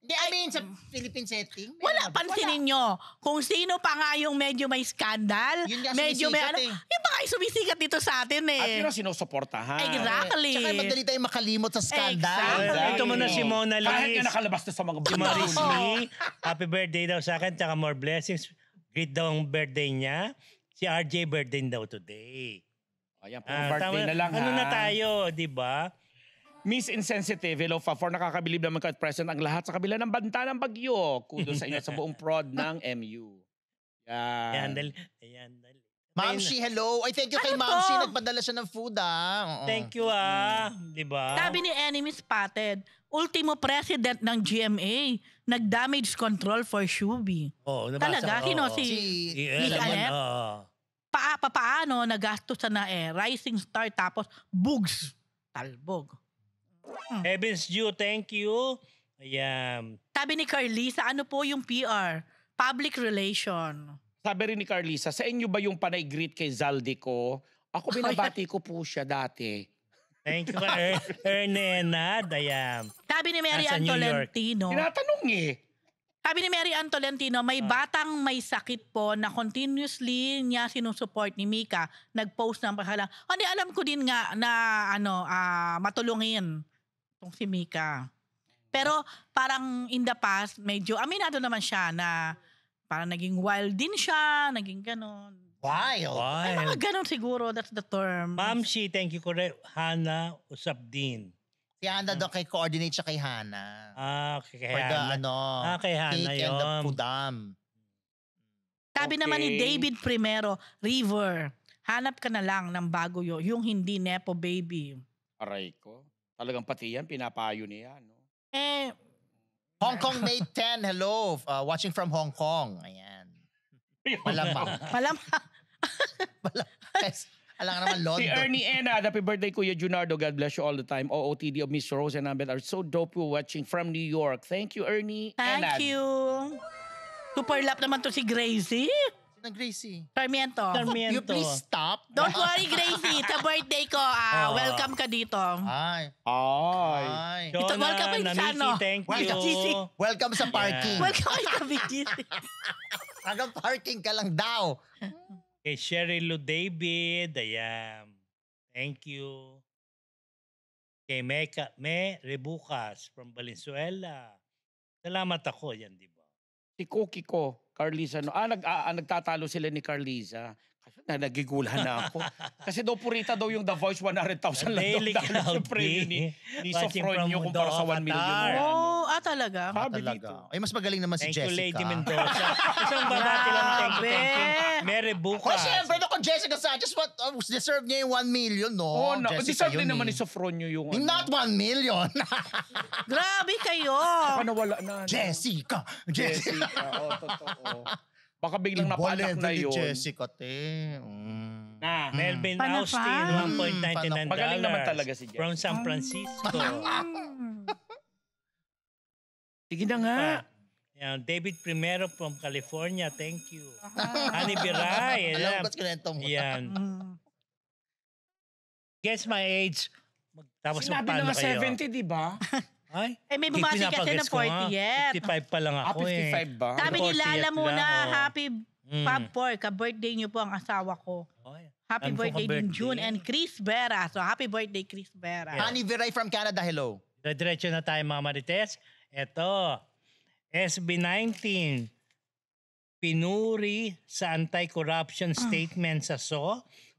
Hindi, I mean, sa Philippine setting. Wala, pansinin nyo. Kung sino pa nga yung medyo may scandal, Yun nga medyo may sumisikat ano, yung pa nga yung sumisikat dito sa atin At eh. yun ang sinusuportahan. Exactly. Tsaka madali tayong makalimot sa scandal. Exactly. Ito mo na si Mona Kahit Liz. nga nakalabas na sa mga Si Maris Oo. Lee. Happy birthday daw sa akin. Tsaka more blessings. Greet daw ang birthday niya. Si RJ birthday daw today. Ayan, puro birthday na lang Ano ha. na tayo, di ba? Miss Insensitive, hello for nakakabilib naman ka at present ang lahat sa kabila ng banta ng bagyo. Kudos sa inyo sa buong prod ng MU. Ayan, Yan. dali. Ayan, dali. Ma'am Shi, hello. Ay, thank you kay Ano Ma'am to? Shi. Nagpadala siya ng food, Oo. Thank you di ba? Sabi ni Enemy Spotted, ultimo president ng GMA, nag-damage control for Shubi. Oo, nabasa Talaga? ko, Sino? oo. Si Miss Miss Anet? Paano nagastos na Rising Star tapos bugs. Talbog. Heavens Dew, thank you. Ayan. Sabi ni Carlisa, ano po yung PR? Public relation. Sabi rin ni Carlisa, sa inyo ba yung panay greet kay Zaldico? Ako binabati ko po siya dati. Thank you, Ernenad. Ayan. Sabi ni Mary Nasa Ann New York. Tolentino. Tinatanong Sabi ni Mary Ann Tolentino, may batang may sakit po na continuously niya sinusupport ni Mika. Nag-post ng pahalang. Hindi, alam ko din nga na matulungin itong si Mika. Pero parang in the past, medyo aminado naman siya na parang naging wild din siya, naging ganon. Wild. Ay, mga ganon siguro, that's the term. Ma'am Shi, thank you correct. Hana Usabdin. Si Hana daw kay coordinate siya kay Hana. Okay, For the kay Hana cake and the yun. pudam. Sabi naman ni Okay. David Primero, River, hanap ka na lang ng bago yung hindi Nepo baby. Aray ko. Talagang pati yan, pinapayo niya. No? Eh, Hong Kong May 10, hello. Watching from Hong Kong. Ayan. Malamang. malamang. Alam ka naman, Si London. Ernie Ena, happy birthday Kuya Junardo. God bless you all the time. OOTD of Miss Rose and Ambet are so dope watching from New York. Thank you, Ernie Enad. Thank you. Super lap naman to si Gracie. Sino Gracie? Sarmiento. You please stop. Don't worry, Gracie. Sa birthday ko, welcome ka dito. Ay. Ay. Ay. Ito, welcome kayo sa ano? Thank Welcome, you. Welcome sa parking. Welcome kayo sa BGC. Hanggang parking ka lang daw. Kay Sherry Lou David. Ayan. Thank you. Kay Me Rebucas from Valenzuela. Salamat ako. Yan, di ba? Si Cookie ko, Carlisa. No? Nagtatalo sila ni Carlisa. Kasi nagigulahan na ako. Kasi daw purita daw yung The Voice 100,000 lang Daily daw dahil Cloud yung premium ni Watching Sofronio from kumpara sa 1 Qatar. million. yung Oh, talaga? Sabi Talaga. dito. Ay, mas magaling naman si Thank you, Jessica. Lady Mendoza. Isang babati lang. Thank you. Grabe. Mary Oh, Bucas. syempre, kung Jessica Sanchez, deserve niya yung 1 million, no? Oh, no. Jessica Deserve yun din naman eh. ni Sofronio yung Not 1 million. Grabe kayo. Baka nawala na. no? Jessica. Jessica. Oo, totoo. Baka biglang napaanak na Ni yun. Jessica, te. Mm. Na. Melvin Panafan. Austin, $1.99. Magaling naman talaga si Jess. From San Francisco. Sige na nga. Yan, David Primero from California. Thank you. Ani Biray. Alam mo, Ayan. ba't kinento mo? Yan. Mm. Guess my age. Tapos Sinabi magpaano na nga kayo? 70, di ba? Ay, Eh, may bumati kasi pinapag-guess ng ko nga. 40th. 55 pa lang ako 55 ba? Sabi ni 40th Lala muna, lang, oh. happy Fab Four, ka-birthday niyo po ang asawa ko. Ay, Happy ano po birthday din ka-birthday? June and Chris Vera. So happy birthday Chris Vera. Yeah. Honey Viray from Canada, hello. Diretso na tayo mga Marites. Ito, SB19. Pinuri sa anti-corruption statement sa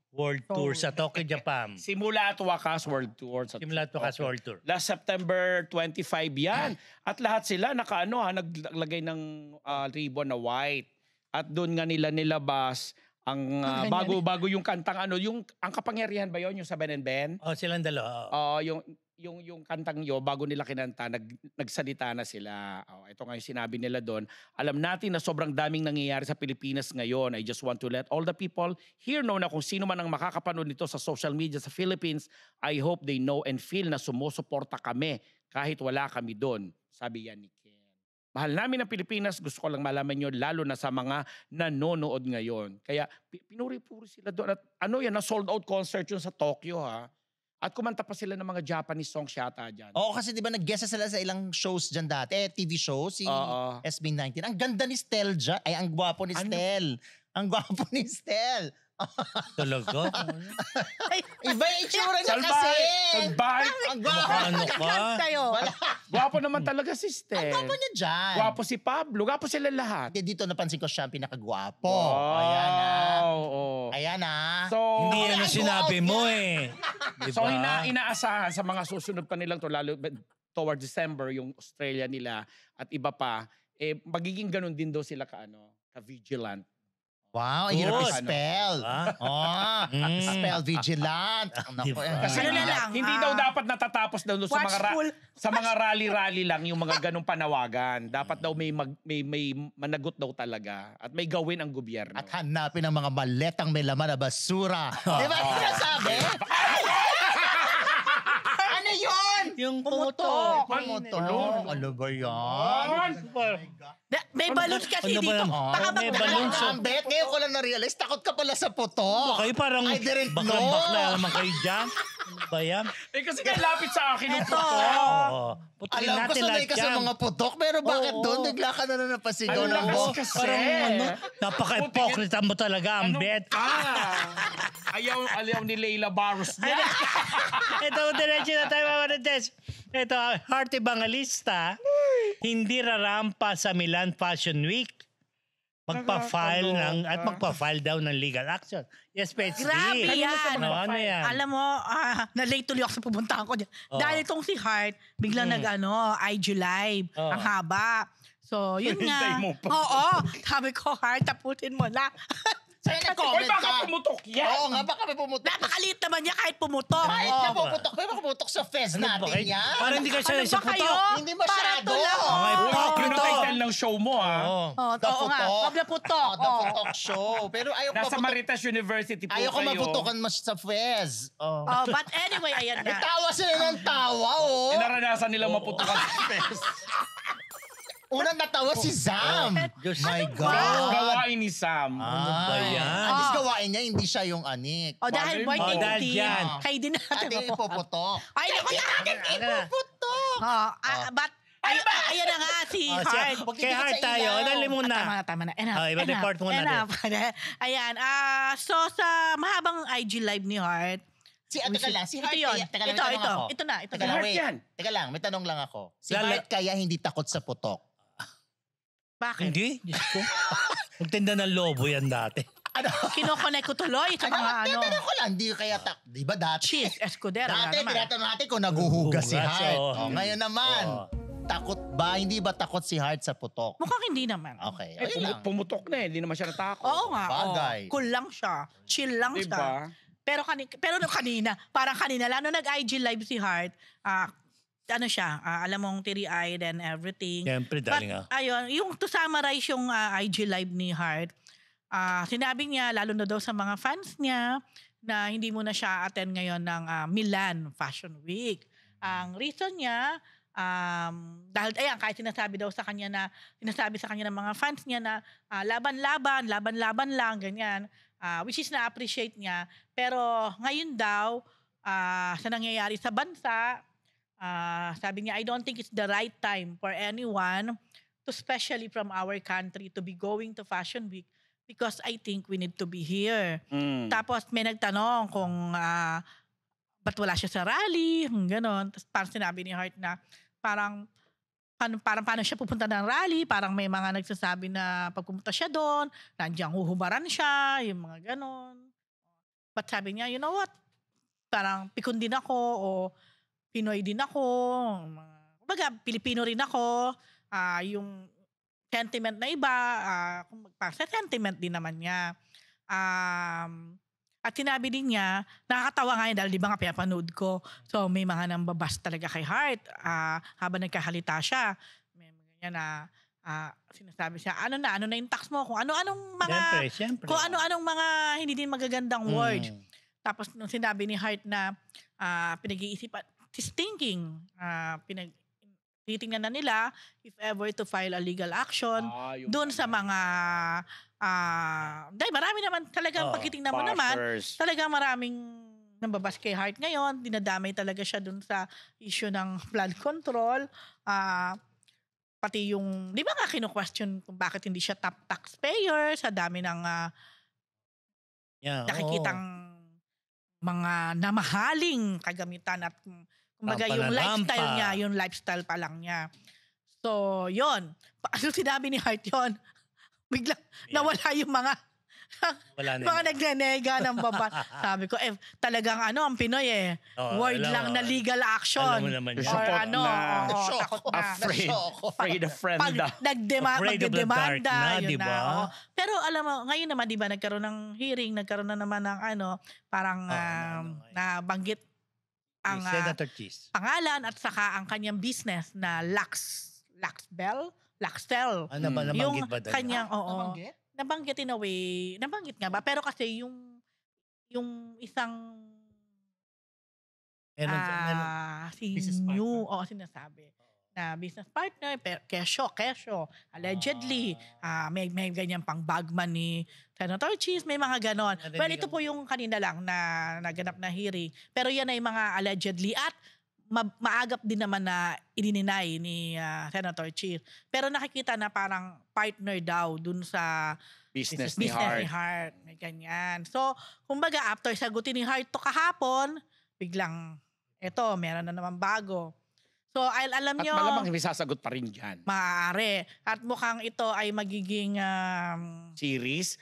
World Tour sa Tokyo, Japan. Simula at wakas World Tour. Simula to kas World Tour. Last September 25 yan. At lahat sila naglagay ng ribbon na white. At doon nga nila nilabas ang bago yung kantang ang kapangyarihan ba yon yung sa Ben and Ben? Oh, silang dalawa. Yung kantang bago nila kinanta, nagsalita na sila. Ito nga yung sinabi nila doon. Alam natin na sobrang daming nangyayari sa Pilipinas ngayon. I just want to let all the people here know na kung sino man ang makakapanood nito sa social media sa Philippines, I hope they know and feel na sumusuporta kami kahit wala kami doon. Sabi yan ni Ken. Mahal namin ang Pilipinas. Gusto ko lang malaman nyo, lalo na sa mga nanonood ngayon. Kaya pinuri-puri sila doon. At na sold out concert yun sa Tokyo, ha? At kumanta pa sila ng mga Japanese songs yata dyan. Oo, kasi di ba nag-guest sila sa ilang shows dyan dati, TV shows, si Oo. SB19. Ang ganda ni Stel dyan. Ay, ang gwapo ni Stel. Ang gwapo ni Stel. Talaga? Iba yung itsura niya kasi. Salbahay! Ang gwapo. Ano ka? Sa'yo. Gwapo naman talaga si Ang Stel. gwapo niya dyan. Gwapo si Pablo. Gwapo sila lahat. Dito napansin ko siya ang pinakagwapo. Ayan na. Oo. Ayan na. So, Hindi yan ang Ang sinabi go-out mo niya. eh. Diba? so inaasahan sa mga susunod pa nilang to, lalo toward December, yung Australia nila at iba pa, magiging ganun din daw sila ka-vigilant. Wow, ang hirap Good. i-spell. Diba? Oh, spell vigilant. Diba? Kasi Ano hindi, na lang, hindi daw dapat natatapos daw sa mga watchful. sa mga rally-rally lang yung mga ganung panawagan. Dapat daw may managot daw talaga at may gawin ang gobyerno. At hanapin ang mga maletang may laman na basura. Di ba sinasabi? Ano yun? Yung Pumutok. Pumutok. Ano ba yan? May balloons kasi Ano ba dito. yan? Baka May mag- balloons. Ang bet, ngayon ko lang na-realize, takot ka pala sa putok. Kayo parang I didn't know. bakla-bakla naman kayo dyan. Ano ba yan? Kasi lapit sa akin yung Eto. Oo. Putukin Alam ko natin sanay lahat ka sa yan. mga putok, pero bakit Oo. doon bigla ka na napasigaw Ang ng lakas buhok? kasi. Parang napaka-hypocrita mo talaga, ang bet. Ayaw ni Leila Barros niya. Ito, diretso na tayo, mga Marites. Ito, Heart Evangelista, hindi rarampa sa Milan Fashion Week. Magpa-file daw ng legal action. Yes, PhD. Grabe yan. Ano yan? Alam mo, na-late tuloy ako sa pumuntahan ko dyan. Oo. Dahil itong si Heart, biglang IG Live. Oo. Ang haba. So, yun nga. Hintay mo pa. Oo. Sabi ko, Heart, tapusin mo na. Sa'yo Oy, nag-comment baka ka. pumutok yan. Oo nga, baka may pumutok. Napakaliit naman niya kahit pumutok. Kahit Oo. na pumutok, may makaputok sa fest Ano ba natin kayo? yan. Parang hindi ka sanay Ano sa ba kayo? putok. Hindi masyado. Para to lang. Mga Yun ang hypocrite. title ng show mo, ha? Oo. Oo, The oo nga. putok. Wag na putok. The Oo. putok show. Pero ayaw ko Nasa maputok. Maritas University po Ayaw ko kayo. maputokan mas sa fest. Oh. Oh, but anyway, ayan May na. tawa sila ng tawa, oh. Naranasan nilang maputokan sa fest. Unang natawa si Zam. Diyos My ko. God. Gawain ni Sam. Ano ba yan? At least gawain niya, hindi siya yung anik. O dahil Bagay mo. birthday Oh, dahil din, dyan. kayo din natin Ate, ipoputok. Ay, naku, natin Ipoputok. but, ayan na nga si Oh, Heart. Kay Heart tayo. Dali muna. Tama na. Enough. Ah, iba enough, report muna enough. Ayan. So, sa mahabang IG live ni Heart, Teka lang, si Heart ito yun. kaya, teka lang, may tanong ako. Ito na. Teka lang, Heart wait. yan. Teka lang, may tanong lang ako. Si Lala- Heart kaya hindi takot sa putok? Bakit? Hindi. Diyos ko. Magtinda ng lobo yan dati. Ano? Kinokonek ko tuloy sa mga ano. Tanong ko lang, di kaya di ba dati? Cheese, Escudero. Dati, naman. tinatanong natin kung naguhugas si Hugas, Heart. oo. Ngayon naman, takot ba? Hindi ba takot si Heart sa putok? Mukhang hindi naman. Okay, Eh, ayun lang. pumutok na hindi naman siya natakot. Oo nga. Bagay. Cool lang siya. Chill lang siya. Diba? Pero nung kanina, parang kanina, lalo nag-IG live si Heart, ano siya, alam mong teary-eyed and everything. Siyempre, darling ah. Ayun, yung to summarize yung IG live ni Heart, sinabi niya, lalo na daw sa mga fans niya, na hindi muna siya attend ngayon ng Milan Fashion Week. Ang reason niya, dahil ayan, kahit sinasabi sa kanya ng mga fans niya na laban-laban lang, ganyan. Which is na-appreciate niya. Pero ngayon daw, sa nangyayari sa bansa, sabi niya, I don't think it's the right time for anyone, to especially from our country, to be going to Fashion Week because I think we need to be here. Tapos may nagtanong kung ba't wala siya sa rally, gano'n. Tapos parang sinabi ni Heart na parang paano siya pupunta ng rally, parang may mga nagsasabi na pag pumunta siya doon, nandiyan huhubaran siya, yung mga gano'n. But sabi niya, you know what? Parang pikon din ako o Pinoy din ako. Kumbaga, Pilipino rin ako. Yung sentiment na iba, sa sentiment din naman niya. At sinabi din niya, nakakatawa nga yun dahil di ba nga pinapanood ko. So may mga nambabas talaga kay Heart habang nagkahalita siya. May mga ganyan na sinasabi siya, ano na yung tax mo? Kung ano-anong mga Siyempre. kung ano-anong mga hindi din magagandang words. Tapos nung sinabi ni Heart na pinag-iisipan, he's thinking, titingnan na nila if ever to file a legal action doon sa mga dahil marami naman talagang pagtitingnan mo naman, talagang maraming nababas kay Hart ngayon. Dinadamay talaga siya dun sa issue ng flood control. Pati yung, di ba nga kino-question kung bakit hindi siya top taxpayer sa dami ng nakikitang mga namahaling kagamitan at kumbaga yung lifestyle niya, yung lifestyle pa lang niya. So, yon. Ano sinabi ni Hart yon? Biglang nawala yung mga nagnenega ng baba. Sabi ko, talagang ang Pinoy word lang na legal action. Alam mo naman Or takot na. Afraid of friend. Pag Afraid of the dark na, yun di ba? na. Pero alam mo, ngayon naman, di ba, nagkaroon ng hearing, nagkaroon na naman ng parang nabanggit ang Senator Cheese. pangalan at saka ang kanyang business na Laxtel. Ano ba, nabanggit ba doon? Kanyang, Nabanggit? nabanggit in a way. Nabanggit nga ba? Pero kasi yung isang si Business New, sinasabi na business partner, kesyo, allegedly, may ganyan pang bagman ni Senator Cheese, may mga ganon. Well, ito po yung kanina lang na naganap na hearing. Pero yan ay mga allegedly at maagap din naman na idininay ni Senator Cheese. Pero nakikita na parang partner daw dun sa Business ni Hart. May ganyan. So, kumbaga, after sagutin ni Hart to kahapon, biglang, meron na naman bago. So, alam At nyo, malamang may sasagot pa rin dyan. maaari. At mukhang ito ay magiging Series?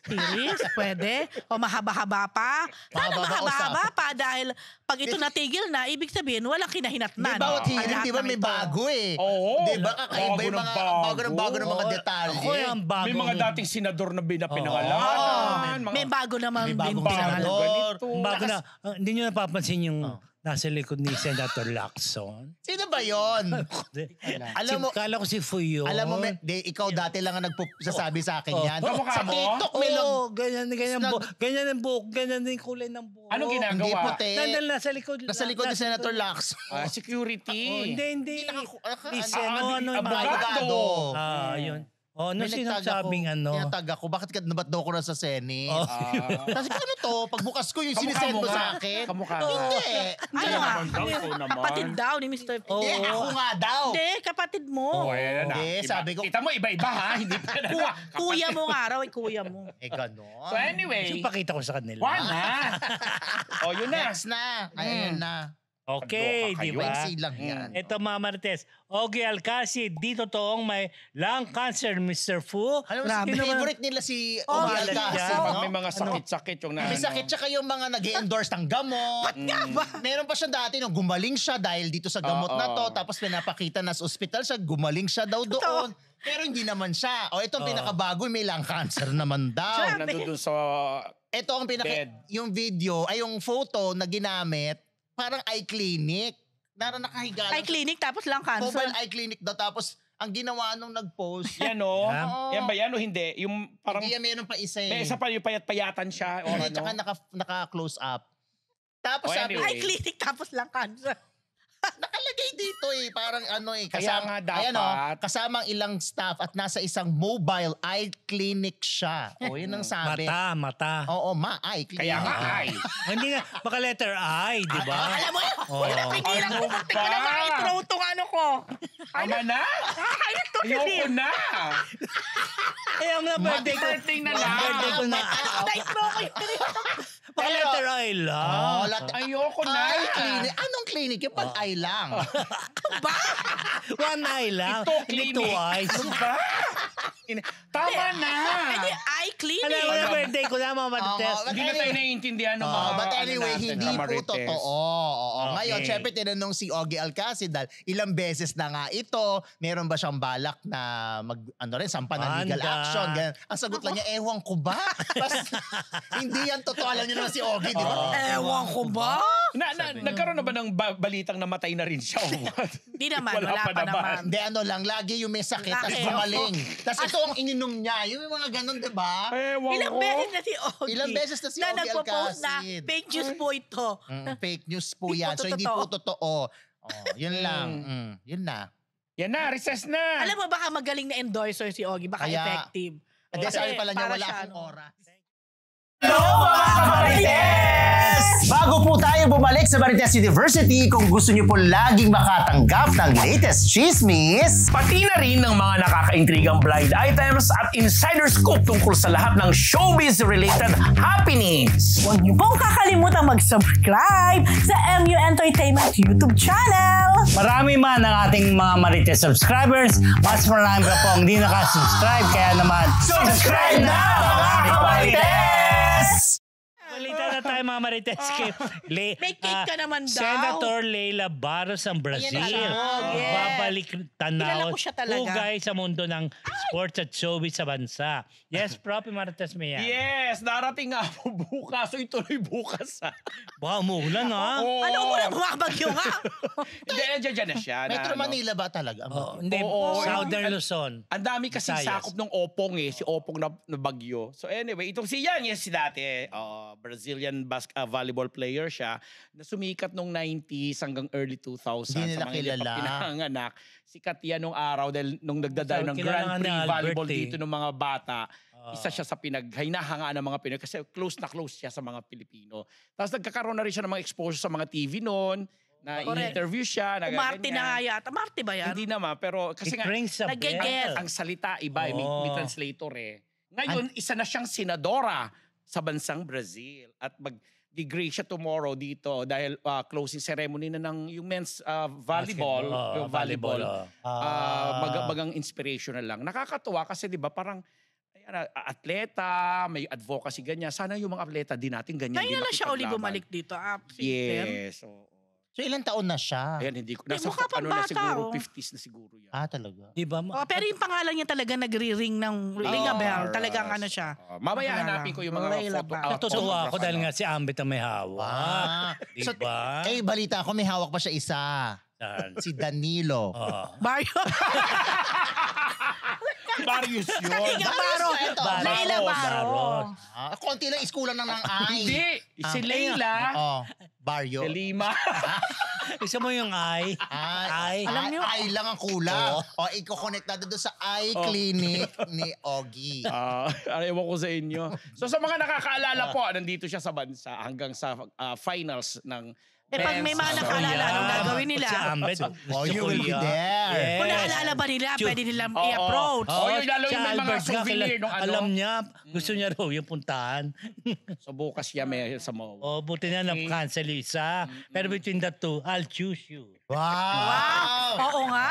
pwede. O mahaba-haba pa. Sana mahaba-haba pa dahil pag ito natigil na, ibig sabihin, walang kinahinatnan. Di bawat hearing, Lahat di ba ng may ito. bago Oo. Di ba kakaiba yung mga bago ng mga detalye. Ako yung bago. May mga dating senador na pinangalanan. May bago naman May din bagong pinangalan. senador. Bago na, hindi nyo napapansin yung nasa likod ni Senator Lacson. Sino ba yon? Alam mo, Kala ko si Fuyo. alam mo, ikaw dati lang ang nagsasabi sa akin yan. Kamukha Sa mo? TikTok, may ganyan ang buhok, ganyan yung kulay ng buhok. Anong ginagawa? Hindi puti. Nandun nasa likod. Nasa likod ni Senator Lacson. Security. Hindi. Ano, abogado. Yun. Ano May nagtag sinasabing ako, tinatag ako, bakit ba't daw ko na sa Senate? Kasi ano to, pagbukas ko yung sinisend mo sa akin. Kamukha mo. Hindi. Kapatid daw ni Mr. Hindi, ako nga daw. Hindi, kapatid mo. Hindi, sabi ko. Kita mo, iba-iba ha. Hindi pa na. Kuya mo nga raw, kuya mo. Ganon. So anyway. Yung pakita ko sa kanila. One na. Yun na. Next na. Ayan na. Okay, Pagloka di kayo. ba? Wensi lang yan. Ito mga Marites, Ogie Alcacid, di totoong may lung cancer, Mr. Fu. Alam mo, Sino man- favorite nila si Oh, Ogie talaga. Alcacid, Pag no? may mga sakit-sakit yung na. May sakit siya yung mga nag-endorse ng gamot. Meron pa siya dati nung gumaling siya dahil dito sa gamot na to. Tapos pinapakita na sa ospital siya, gumaling siya daw doon. Pero hindi naman siya. Itong pinakabago, may lung cancer naman daw. Nandun sa Ito ang yung video, ay yung photo na ginamit, parang eye clinic. Nakahiga lang. Eye clinic tapos lang cancer. Mobile eye clinic daw. Tapos, ang ginawa nung nag-post, yan o. Yan ba yan o hindi? Yung parang, hindi yan meron pa isa may eh. isa pa yung payat-payatan siya. O Hindi, ano. tsaka naka-close up. Tapos sabi, anyway. Eye clinic tapos lang cancer. nakalagay dito eh. Parang Kaya nga dapat. Ayan kasama ang ilang staff at nasa isang mobile eye clinic siya. Yun ang sabi. Mata. Oo, eye clinic. Kaya nga ay. Hindi nga, baka letter I, di ba? Alam mo, wala pigilan ko. Bakit ko na ma-throw tong ano ko. Tama na. Ayoko na. Kaya nga birthday ko. Birthday na lang. Birthday ko na. Na-throw ko yung Baka letter I lang. Ayoko na. Eye clinic. Anong clinic? Yung pag-eye lang. One eye lang. Ito, Hindi clinic. twice. Ano ba? Tama na. Hindi, eye clinic. Alam mo na birthday ko na mga Marites. Hindi na tayo naiintindihan ng mga But anyway, natin, hindi mga po Marites. totoo. Ngayon, Okay. syempre tinanong si Ogie Alcacid dahil ilang beses na nga ito, meron ba siyang balak na sampa ng legal Handa. action? Ganyan. Ang sagot lang niya, ewan ko ba? Hindi yan totoo. Alam niyo naman si Ogie, di ba? Ewan ko ba? Nagkaroon na ba ng balitang namatay na rin siya? Hindi naman, wala pa naman. Hindi, lagi yung may sakit, tapos Laki. gumaling. Tapos ito ang ininom niya. Yung mga ganun, di ba? Ewan Ilang ko. beses na si Ogie. Ilang beses na si Ogie nagpo-post na Alcacid. fake news po ito. Fake news po Hindi yan. po So, hindi po totoo. Yun lang. Yun na. Yan na, recess na. Alam mo, baka magaling na endorser si Ogie. Baka Kaya- effective. At sabi pala niya, para wala siya, akong oras. Hello, mga Marites! Bago po tayo bumalik sa Marites University, kung gusto niyo po laging makatanggap ng latest chismis, Pati na rin ng mga nakakaintrigang blind items at insider scoop tungkol sa lahat ng showbiz-related happenings. Huwag niyo pong kakalimutan mag-subscribe sa MU Entertainment YouTube channel. Marami man ang ating mga Marites subscribers, mas marami pa po ang hindi nakasubscribe. Kaya naman, subscribe na mga Kamarites! balita na tayo mga Marites. May cake ka naman daw. Senator Leila Barros ng Brazil. Ayan na siya. Babalik Kilala tanaw. ko siya talaga. Hugay sa mundo ng sports at showbiz sa bansa. Yes, Prof. Marites Mea. Yes, darating nga po bukas. So ituloy bukas ha. Baka umuulan ha? Ano mo na bumabagyo nga? Hindi, dyan na siya. Metro na, Manila ba talaga? Hindi, Oo, Southern Luzon. Ang dami kasi Visayas. sakop ng Opong si Opong na bagyo. So anyway, itong si Yan, yes si dati, Brazilian volleyball player siya, na sumikat nung 90s hanggang early 2000s. Hindi nila sa mga kilala. pinanganak. Sikat yan nung araw dahil nung nagdadayo ng Kilala Grand nga ni Prix Albert, volleyball eh. dito ng mga bata. Isa siya sa pinaghainahangaan ng mga Pinoy kasi close na close siya sa mga Pilipino. Tapos nagkakaroon na rin siya ng mga exposure sa mga TV noon, na Correct. in-interview siya. Umarte na nga yata. Marte ba yan? Hindi naman, pero kasi It nga, rings a Nag-get. bell. ang salita iba, may Oo. translator eh. Ngayon, isa na siyang senadora sa bansang Brazil at mag-degree siya tomorrow dito dahil closing ceremony na ng yung men's volleyball, Basketball. yung volleyball. Oo. Magang inspirational lang. Nakakatuwa kasi 'di ba parang ayan, atleta, may advocacy ganyan. Sana yung mga atleta din natin ganyan Ngayon din na siya uli makipaglaban. bumalik dito. Yes. Oo. So ilang taon na siya? Ayan, hindi ko. Hindi, Nasa mukha pang ano na bata, siguro, oh. 50s na siguro yan. Talaga? Di ba? Pero yung pangalan niya talaga nagri-ring ng ring a bell. Talagang ano siya. Mamaya hanapin ko yung mga Leila photo. ba? Natutuwa ako dahil nga si Ambit ang may hawak. Di So, ba? balita ko may hawak pa siya isa. Saan? Si Danilo. Mario. Marius yun. Ika Baro. ito. Leila Baro. Baros. Konti lang iskulan ng ay. Hindi. Si Leila. Barrio. Si Lima. Isa mo yung ay. Ay. Ay. Alam niyo- Ay lang ang kulang. Iko-connect natin doon sa eye clinic ni Ogie. Ewan ko sa inyo. So sa mga nakakaalala po, nandito siya sa bansa hanggang sa finals ng Pag may mga nakaalala, anong gagawin nila? Si Ambit. You will be there. Kung naalala ba nila, pwede nilang i-approach. Yung lalo si yung may mga Albert nga, souvenir nung ano. alam niya, gusto niya raw yung puntahan. So bukas siya may sa MOA. Buti na na-cancel yung isa. Pero between the two, I'll choose you. Wow! Oo nga.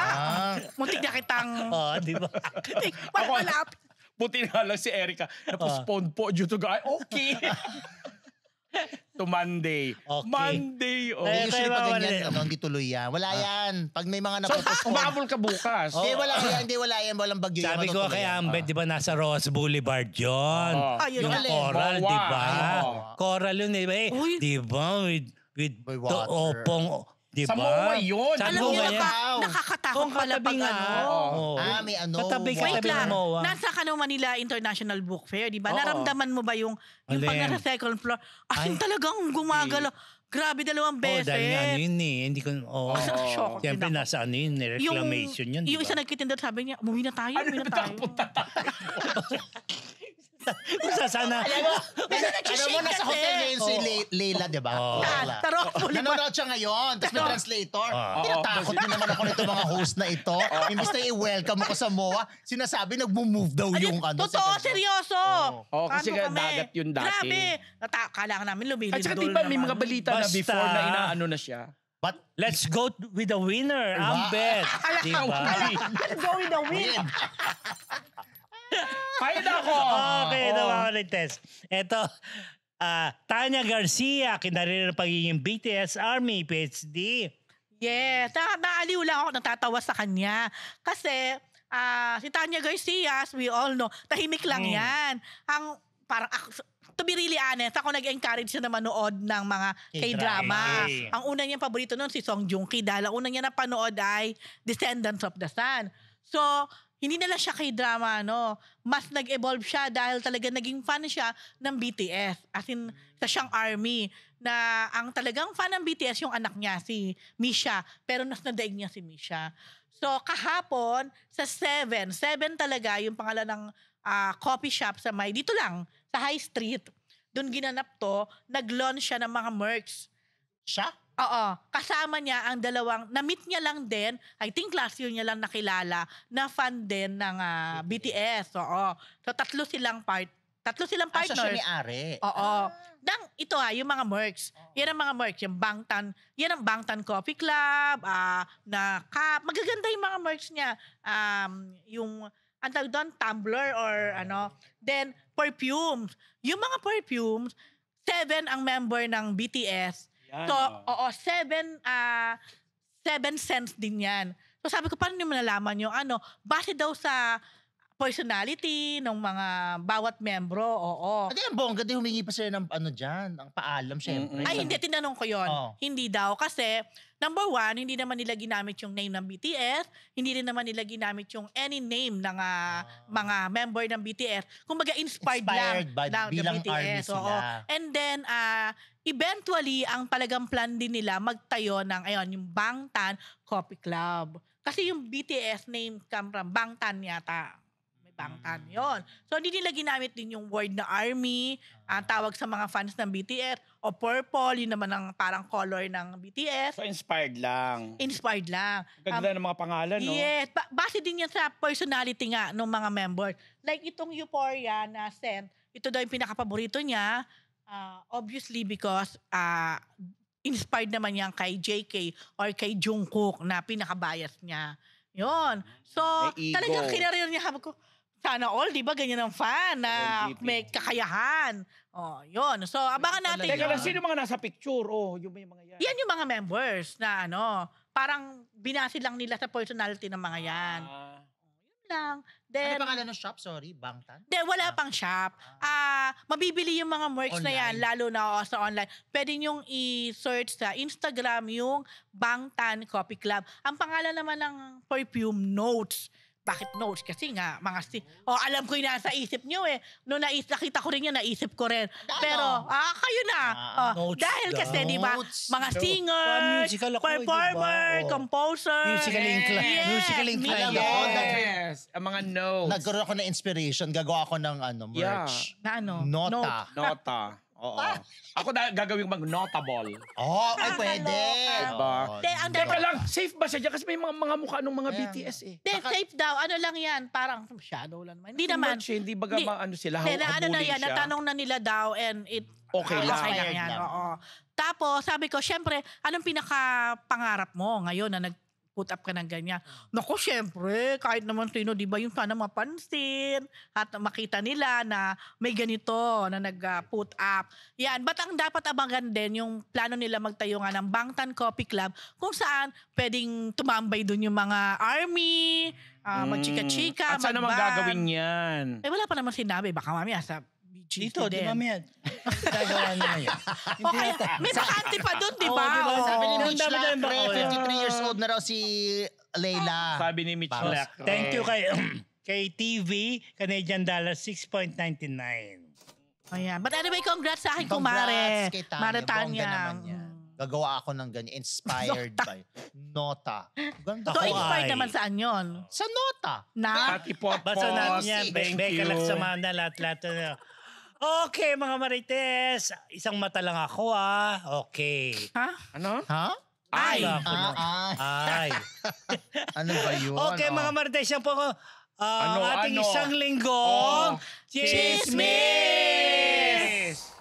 Muntik na kitang... Di ba? Malapit. Buti nga lang si Erica. Na-postpone po due to guy. Okay. To Monday. Okay. Monday. Eh, Usually kaya pag wala ganyan, rin. hindi tuloy yan. Wala yan. Pag may mga So, napopospone. umabol ka bukas. Hindi wala yan. Walang bagyo yan. Sabi ko matutuloy kay yan. Ambet, di ba, nasa Rose Boulevard yun. Ayun Yung nga. coral, Bawa. di ba? Ano? Coral yun, di ba? Uy. Di ba? With May the water. opong, di ba? Sa MOA yun. Sa Alam MOA niyo, yan. nakakatakot Kung pala katabi pag nga. ano. Oo. May ano. Katabi ka, Wait Katabi lang, ng MOA. nasa Manila International Book Fair, di ba? Oo. Naramdaman mo ba yung Alin? pag nasa second floor, as in Ay. talagang gumagalaw. Grabe, 2 beses. Dahil nga ano yun eh. Hindi ko, Shock. Siyempre Din ako. nasa ano yun, reclamation yun, di Yung isa ba? nagkitinda, sabi niya, umuwi na tayo, Ano umuwi na na tayo. punta tayo? Sana, Alam mo, nasa hotel ngayon si Leila, di ba? Leila. Tarok mo Nanonood siya ngayon, tapos may translator. Tinatakot din naman ako nito mga host na ito. Imbis na i-welcome ako sa MOA, sinasabi nag-move daw yung ano. Totoo, seryoso. Oo, kasi Ano nga kami? dagat yun dati. Grabe. Kailangan namin lumilindol At saka di ba may mga naman. balita na Basta. before na inaano na siya? But, let's go with the winner, Ambet. Di ba? Let's go with the win. Kahit ako! Okay, Marites. Ito, Tanya Garcia, kinarira ng pagiging BTS Army, PhD. Yes. Naaliw lang ako, natatawa sa kanya. Kasi, si Tanya Garcia, as we all know, tahimik lang yan. Ang, parang, to be really honest, ako nag-encourage siya na manood ng mga K-drama. K-drama. Ang una niyang paborito noon, si Song Joong Ki. Dahil ang una niya napanood ay Descendants of the Sun. So, hindi na lang siya K-drama, no? Mas nag-evolve siya dahil talaga naging fan siya ng BTS. As in, sa siyang army. Na ang talagang fan ng BTS yung anak niya, si Misha. Pero nas nadaig niya si Misha. So, kahapon, sa 7 talaga yung pangalan ng coffee shop sa may, dito lang, sa High Street. doon ginanap to, nag-launch siya ng mga merch. Siya? Oo. Kasama niya ang dalawang, na-meet niya lang din, I think last year niya lang nakilala, na fan din ng BTS. Oo. So, tatlo silang Siya partners. may-ari. Oo. Ito yung mga merch. Yan ang mga merch. Yan ang Bangtan Coffee Club, na cup. Magaganda yung mga merch niya. Yung, ang tawag doon, tumbler or ano. Then, perfumes. Yung mga perfumes, 7 ang member ng BTS. Yan, So, 7 cents din yan. So, sabi ko, paano nyo malalaman yung ano? Base daw sa personality ng mga bawat membro, oo. Hindi, ang bongga din humingi pa sila ng ano dyan, ang paalam syempre. Ay, hindi, tinanong ko yon. Oh. Hindi daw. Kasi, number 1, hindi naman nila ginamit yung name ng BTS. Hindi rin naman nila ginamit yung any name ng mga member ng BTS. Kumbaga, inspired lang by ng bilang BTS. army Oo. sila. And then, eventually, ang talagang plan din nila magtayo ng, yung Bangtan Coffee Club. Kasi yung BTS name come from Bangtan yata. Bangtan yon. So, hindi nila ginamit din yung word na army, ang tawag sa mga fans ng BTS, o purple, yun naman ang parang color ng BTS. So inspired lang. Inspired lang. Ganda ng mga pangalan, no? Yes. Base din yan sa personality nga ng mga members. Like itong Euphoria na scent, ito daw yung pinakapaborito niya. Obviously because inspired naman yan kay JK or kay Jungkook na pinakabias niya. Yon. So, May ego. talagang kinarir niya. Sabi ko, sana all, di ba, ganyan ang fan na LGBT. may kakayahan. Oh, yon. So, abangan natin Teka lang, yun. sino mga nasa picture? Yung may mga yan. Yan yung mga members na parang binasi lang nila sa personality ng mga yan. Yun lang. Then, Ano pangalan ng shop? Sorry, Bangtan? wala pang shop. Mabibili yung mga merch na yan, Online. lalo na sa online. Pwede nyong i-search sa Instagram yung Bangtan Coffee Club. Ang pangalan naman ng perfume, Notes. Bakit Notes? Kasi nga, alam ko yung nasa isip nyo eh. Noong nakita ko rin yan, naisip ko rin. Pero, kayo na. Notes Dahil daw. kasi, di ba, Notes. mga singers, musical ako, performer, di ba? Oo. composer. Musical inclined. Yes, Musical inclined ako. Yes. Ang mga notes. Nagkaroon ako ng inspiration. Gagawa ako ng merch. Na ano? Nota. Nota. Oo. Ako gagawin mag-notable. Oh, ay pwede. Diba? Ang Teka lang, safe ba siya dyan? Kasi may mga mukha ng mga Ayan. BTS eh. Then, safe daw. Ano lang yan? Parang shadow lang naman. Hindi naman. Hindi baga Hindi. ano sila, Then, ano na habulin yan, siya. natanong na nila daw and it Okay lang. Okay lang yan. Lang. Oo. Tapos, sabi ko, syempre, anong pinaka-pangarap mo ngayon na nag-put up ka ng ganyan? Naku, syempre, kahit naman sino, di ba yung sana mapansin at makita nila na may ganito na nag-put up. Yan. But ang dapat abangan din, yung plano nila magtayo nga ng Bangtan Coffee Club kung saan pwedeng tumambay dun yung mga army, magchika-chika, At saan naman mag-band. gagawin yan? Wala pa naman sinabi. Baka mamaya sa Dito, di din. ba, Mian? Gagawa naman yan. Okay, may bakante pa dun, di ba? Oo, di ba? Oo. Sabi ni Ang Mitch dami-dami Lacre, ba? 53 years old na raw si Layla. Sabi ni Mitch Tapos, Lacre. Thank you kay TV, Canadian dollar 6.99. Ayan. But anyway, congrats sa akin, Congrats kumare. kay Tanya. Mare Bongga Tanya. naman yan. Gagawa ako ng ganyan. Inspired by Nota. Ganda So, Ako inspired ay- naman saan yun? Sa Nota. Na? Pati pot Basta natin yan. Thank Beka you. lang sa mga lahat-lahat. Okay, mga Marites. Isang mata lang ako, Okay. Ha? Ano? Ha? Ay! Ay. Ano ba yun? Okay, mga Marites. Yan po ang ating Ano? isang linggong Chismis!